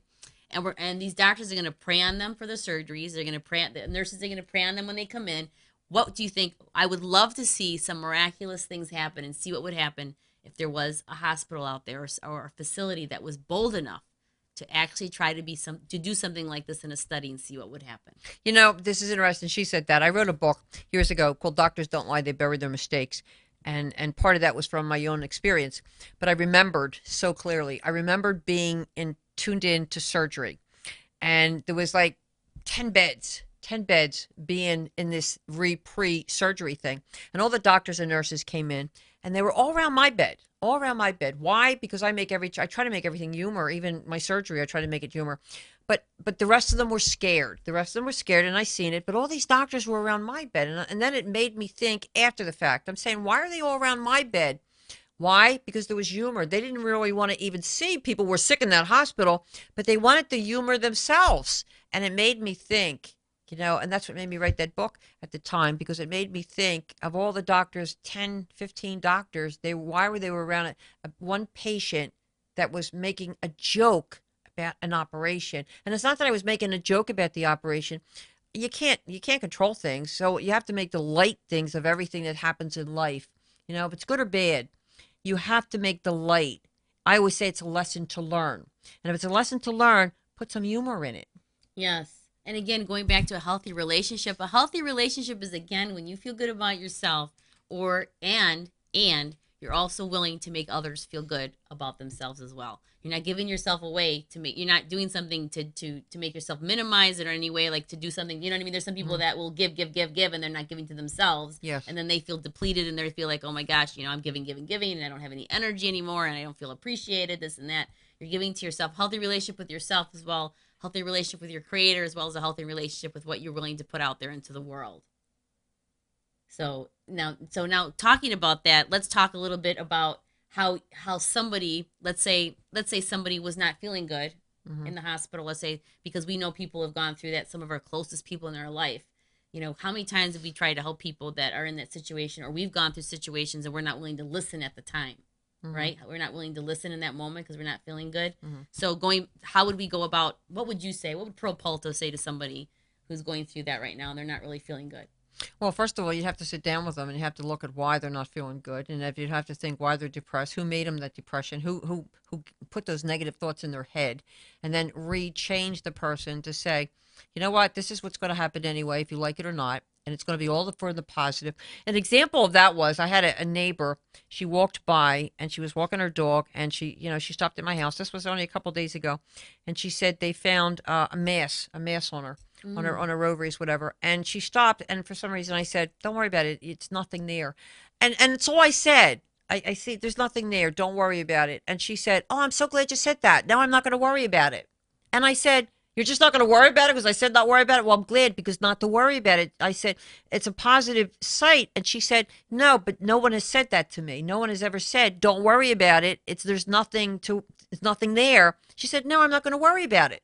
[SPEAKER 2] And these doctors are going to pray on them for the surgeries. They're going to pray, the nurses are going to pray on them when they come in. What do you think? I would love to see some miraculous things happen, and see what would happen if there was a hospital out there, or a facility that was bold enough to actually try to do something like this in a study, and see what would happen.
[SPEAKER 1] You know, this is interesting. She said that. I wrote a book years ago called Doctors Don't Lie, They Bury Their Mistakes. And part of that was from my own experience. But I remembered so clearly. I remembered being tuned in to surgery. And there was like 10 beds being in this pre-surgery thing. And all the doctors and nurses came in, and they were all around my bed. Why? Because I try to make everything humor. Even my surgery, I try to make it humor. But the rest of them were scared. And I seen it. But all these doctors were around my bed. And then it made me think after the fact. I'm saying, why are they all around my bed? Why? Because there was humor. They didn't really want to even see people were sick in that hospital, but they wanted the humor themselves. And it made me think, you know, and that's what made me write that book at the time, because it made me think of all the doctors, 10, 15 doctors, why were they around one patient that was making a joke about an operation. And it's not that I was making a joke about the operation. You can't control things. So you have to make the light things of everything that happens in life. You know, if it's good or bad, you have to make the light. I always say it's a lesson to learn. And if it's a lesson to learn, put some humor in it.
[SPEAKER 2] Yes. And again, going back to a healthy relationship is, again, when you feel good about yourself, and you're also willing to make others feel good about themselves as well. You're not giving yourself away you're not doing something to make yourself minimize it, or any way, like to do something, you know what I mean? There's some people that will give, and they're not giving to themselves.
[SPEAKER 1] Yes.
[SPEAKER 2] And then they feel depleted, and they feel like, oh my gosh, you know, I'm giving, and I don't have any energy anymore, and I don't feel appreciated, this and that. You're giving to yourself. Healthy relationship with yourself as well. Healthy relationship with your creator, as well as a healthy relationship with what you're willing to put out there into the world. So now talking about that, let's talk a little bit about how somebody, let's say somebody was not feeling good in the hospital, let's say, because we know people have gone through that, some of our closest people in their life. You know, how many times have we tried to help people that are in that situation, or we've gone through situations and we're not willing to listen at the time, right? We're not willing to listen in that moment because we're not feeling good. So how would we go about, what would you say? What would Pro Palto say to somebody who's going through that right now and they're not really feeling good?
[SPEAKER 1] Well, first of all, you'd have to sit down with them and you have to look at why they're not feeling good, and if you'd have to think why they're depressed, who made them that depression, who put those negative thoughts in their head, and then re-change the person to say, you know what, this is what's going to happen anyway, if you like it or not, and it's going to be all for the positive. An example of that was I had a neighbor. She walked by and she was walking her dog, and she stopped at my house. This was only a couple days ago, and she said they found a mass on her. On her ovaries, whatever. And she stopped, and for some reason I said, don't worry about it. It's nothing there. And it's all I said. I see there's nothing there. Don't worry about it. And she said, oh, I'm so glad you said that. Now I'm not going to worry about it. And I said, you're just not going to worry about it because I said not worry about it? Well, I'm glad because not to worry about it. I said, it's a positive sight. And she said, no, but no one has said that to me. No one has ever said, don't worry about it. There's nothing there. She said, no, I'm not going to worry about it.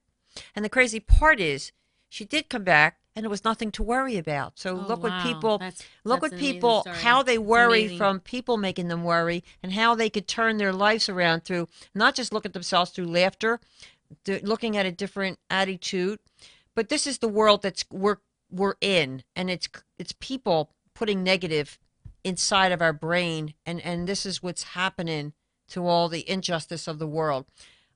[SPEAKER 1] And the crazy part is, she did come back, and there was nothing to worry about. So look what people, how they worry from people making them worry, and how they could turn their lives around through not just look at themselves through laughter, looking at a different attitude. But this is the world we're in, and it's people putting negative inside of our brain, and this is what's happening to all the injustice of the world.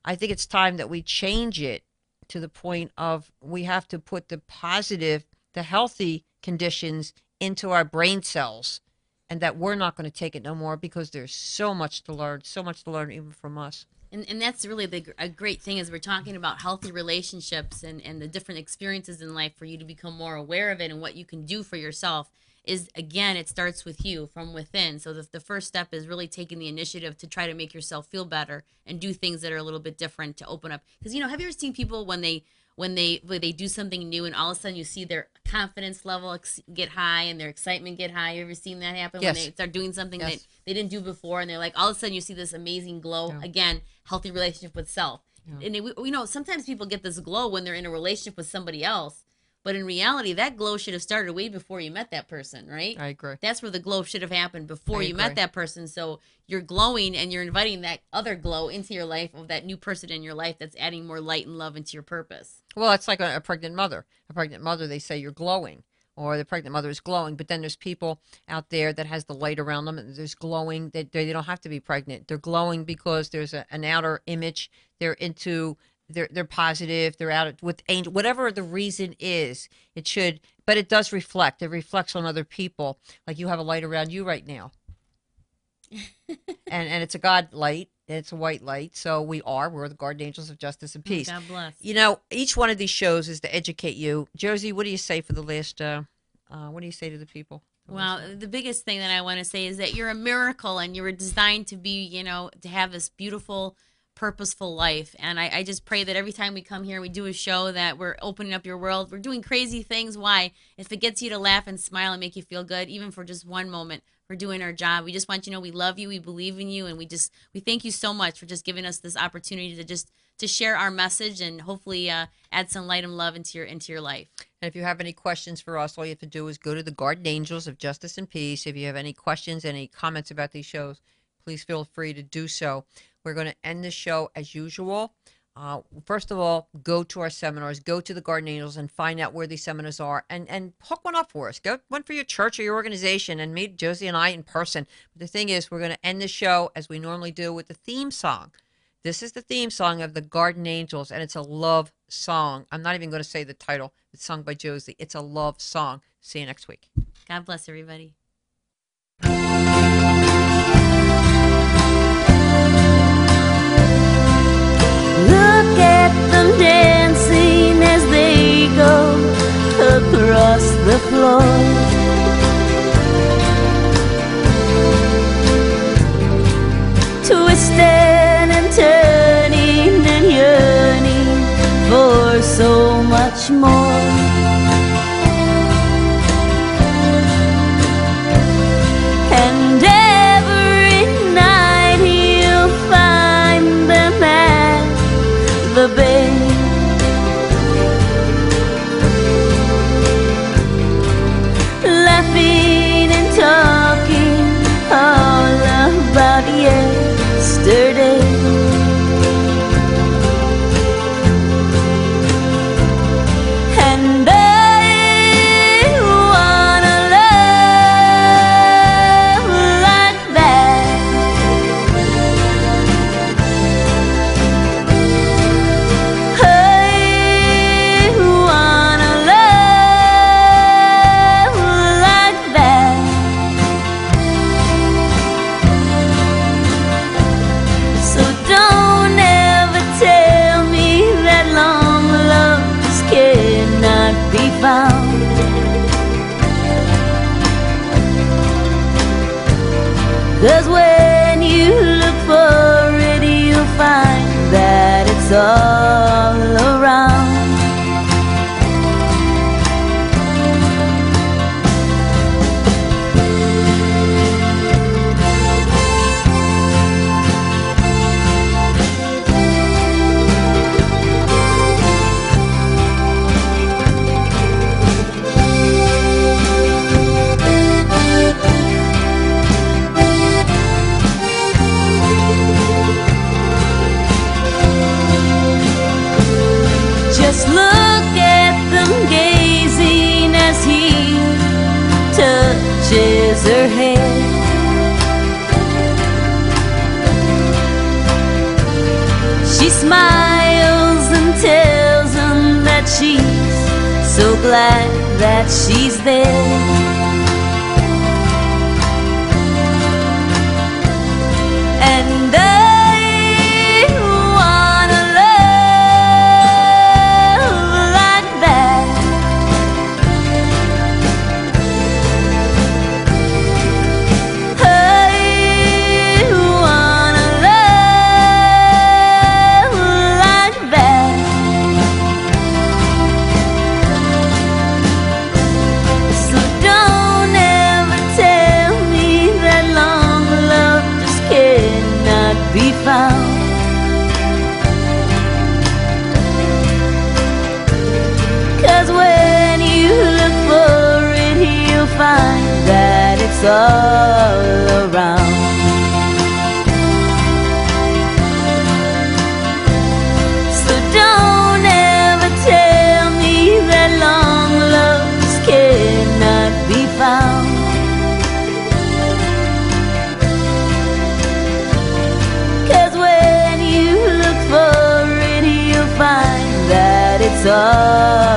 [SPEAKER 1] I think it's time that we change it to the point of we have to put the positive, the healthy conditions into our brain cells, and that we're not going to take it no more because there's so much to learn even from us.
[SPEAKER 2] And that's really a great thing as we're talking about healthy relationships and the different experiences in life for you to become more aware of it and what you can do for yourself is, again, it starts with you from within. So the first step is really taking the initiative to try to make yourself feel better and do things that are a little bit different to open up. Because, have you ever seen people when they do something new and all of a sudden you see their confidence level get high and their excitement get high? You ever seen that happen?
[SPEAKER 1] Yes.
[SPEAKER 2] When they start doing something that they didn't do before and they're like, all of a sudden you see this amazing glow. Yeah. Again, healthy relationship with self. Yeah. And we know sometimes people get this glow when they're in a relationship with somebody else. But in reality, that glow should have started way before you met that person, right?
[SPEAKER 1] I agree.
[SPEAKER 2] That's where the glow should have happened before you met that person. So you're glowing and you're inviting that other glow into your life of that new person in your life that's adding more light and love into your purpose. Well,
[SPEAKER 1] it's like a pregnant mother. A pregnant mother, they say you're glowing, or the pregnant mother is glowing. But then there's people out there that has the light around them, and there's glowing. They don't have to be pregnant. They're glowing because there's an outer image. They're into... They're positive. They're out with angel. Whatever the reason is, it should. But it does reflect. It reflects on other people. Like you have a light around you right now, and it's a God light. It's a white light. So we're the guardian angels of justice and peace.
[SPEAKER 2] God bless.
[SPEAKER 1] Each one of these shows is to educate you. Josie, what do you say for the last? What do you say to the people?
[SPEAKER 2] Well, the biggest thing that I want to say is that you're a miracle, and you were designed to be, to have this beautiful, purposeful life. And I just pray that every time we come here and we do a show that we're opening up your world. We're doing crazy things. Why? If it gets you to laugh and smile and make you feel good, even for just one moment, we're doing our job. We just want you to know we love you, we believe in you, and we thank you so much for just giving us this opportunity to share our message and hopefully add some light and love into your life.
[SPEAKER 1] And if you have any questions for us, all you have to do is go to the Guardian Angels of Justice and Peace. If you have any questions, any comments about these shows, please feel free to do so. We're going to end the show as usual. First of all, go to our seminars, go to the Guardian Angels and find out where these seminars are and hook one up for us. Go one for your church or your organization and meet Josie and I in person. But the thing is, we're going to end the show as we normally do with the theme song. This is the theme song of the Guardian Angels, and it's a love song. I'm not even going to say the title. It's sung by Josie. It's a love song. See you next week.
[SPEAKER 2] God bless everybody.
[SPEAKER 3] Look at them dancing as they go across the floor. Twisting and turning and yearning for so much more. And every night you'll find them at the bay, laughing and talking all about yesterday. 'Cause when you look for it, you'll find that it's all around. Just look at them gazing as he touches her head. She smiles and tells him that she's so glad that she's there. And be found. 'Cause when you look for it, you'll find that it's all around. So don't ever tell me that long love just cannot be found. Find that it's all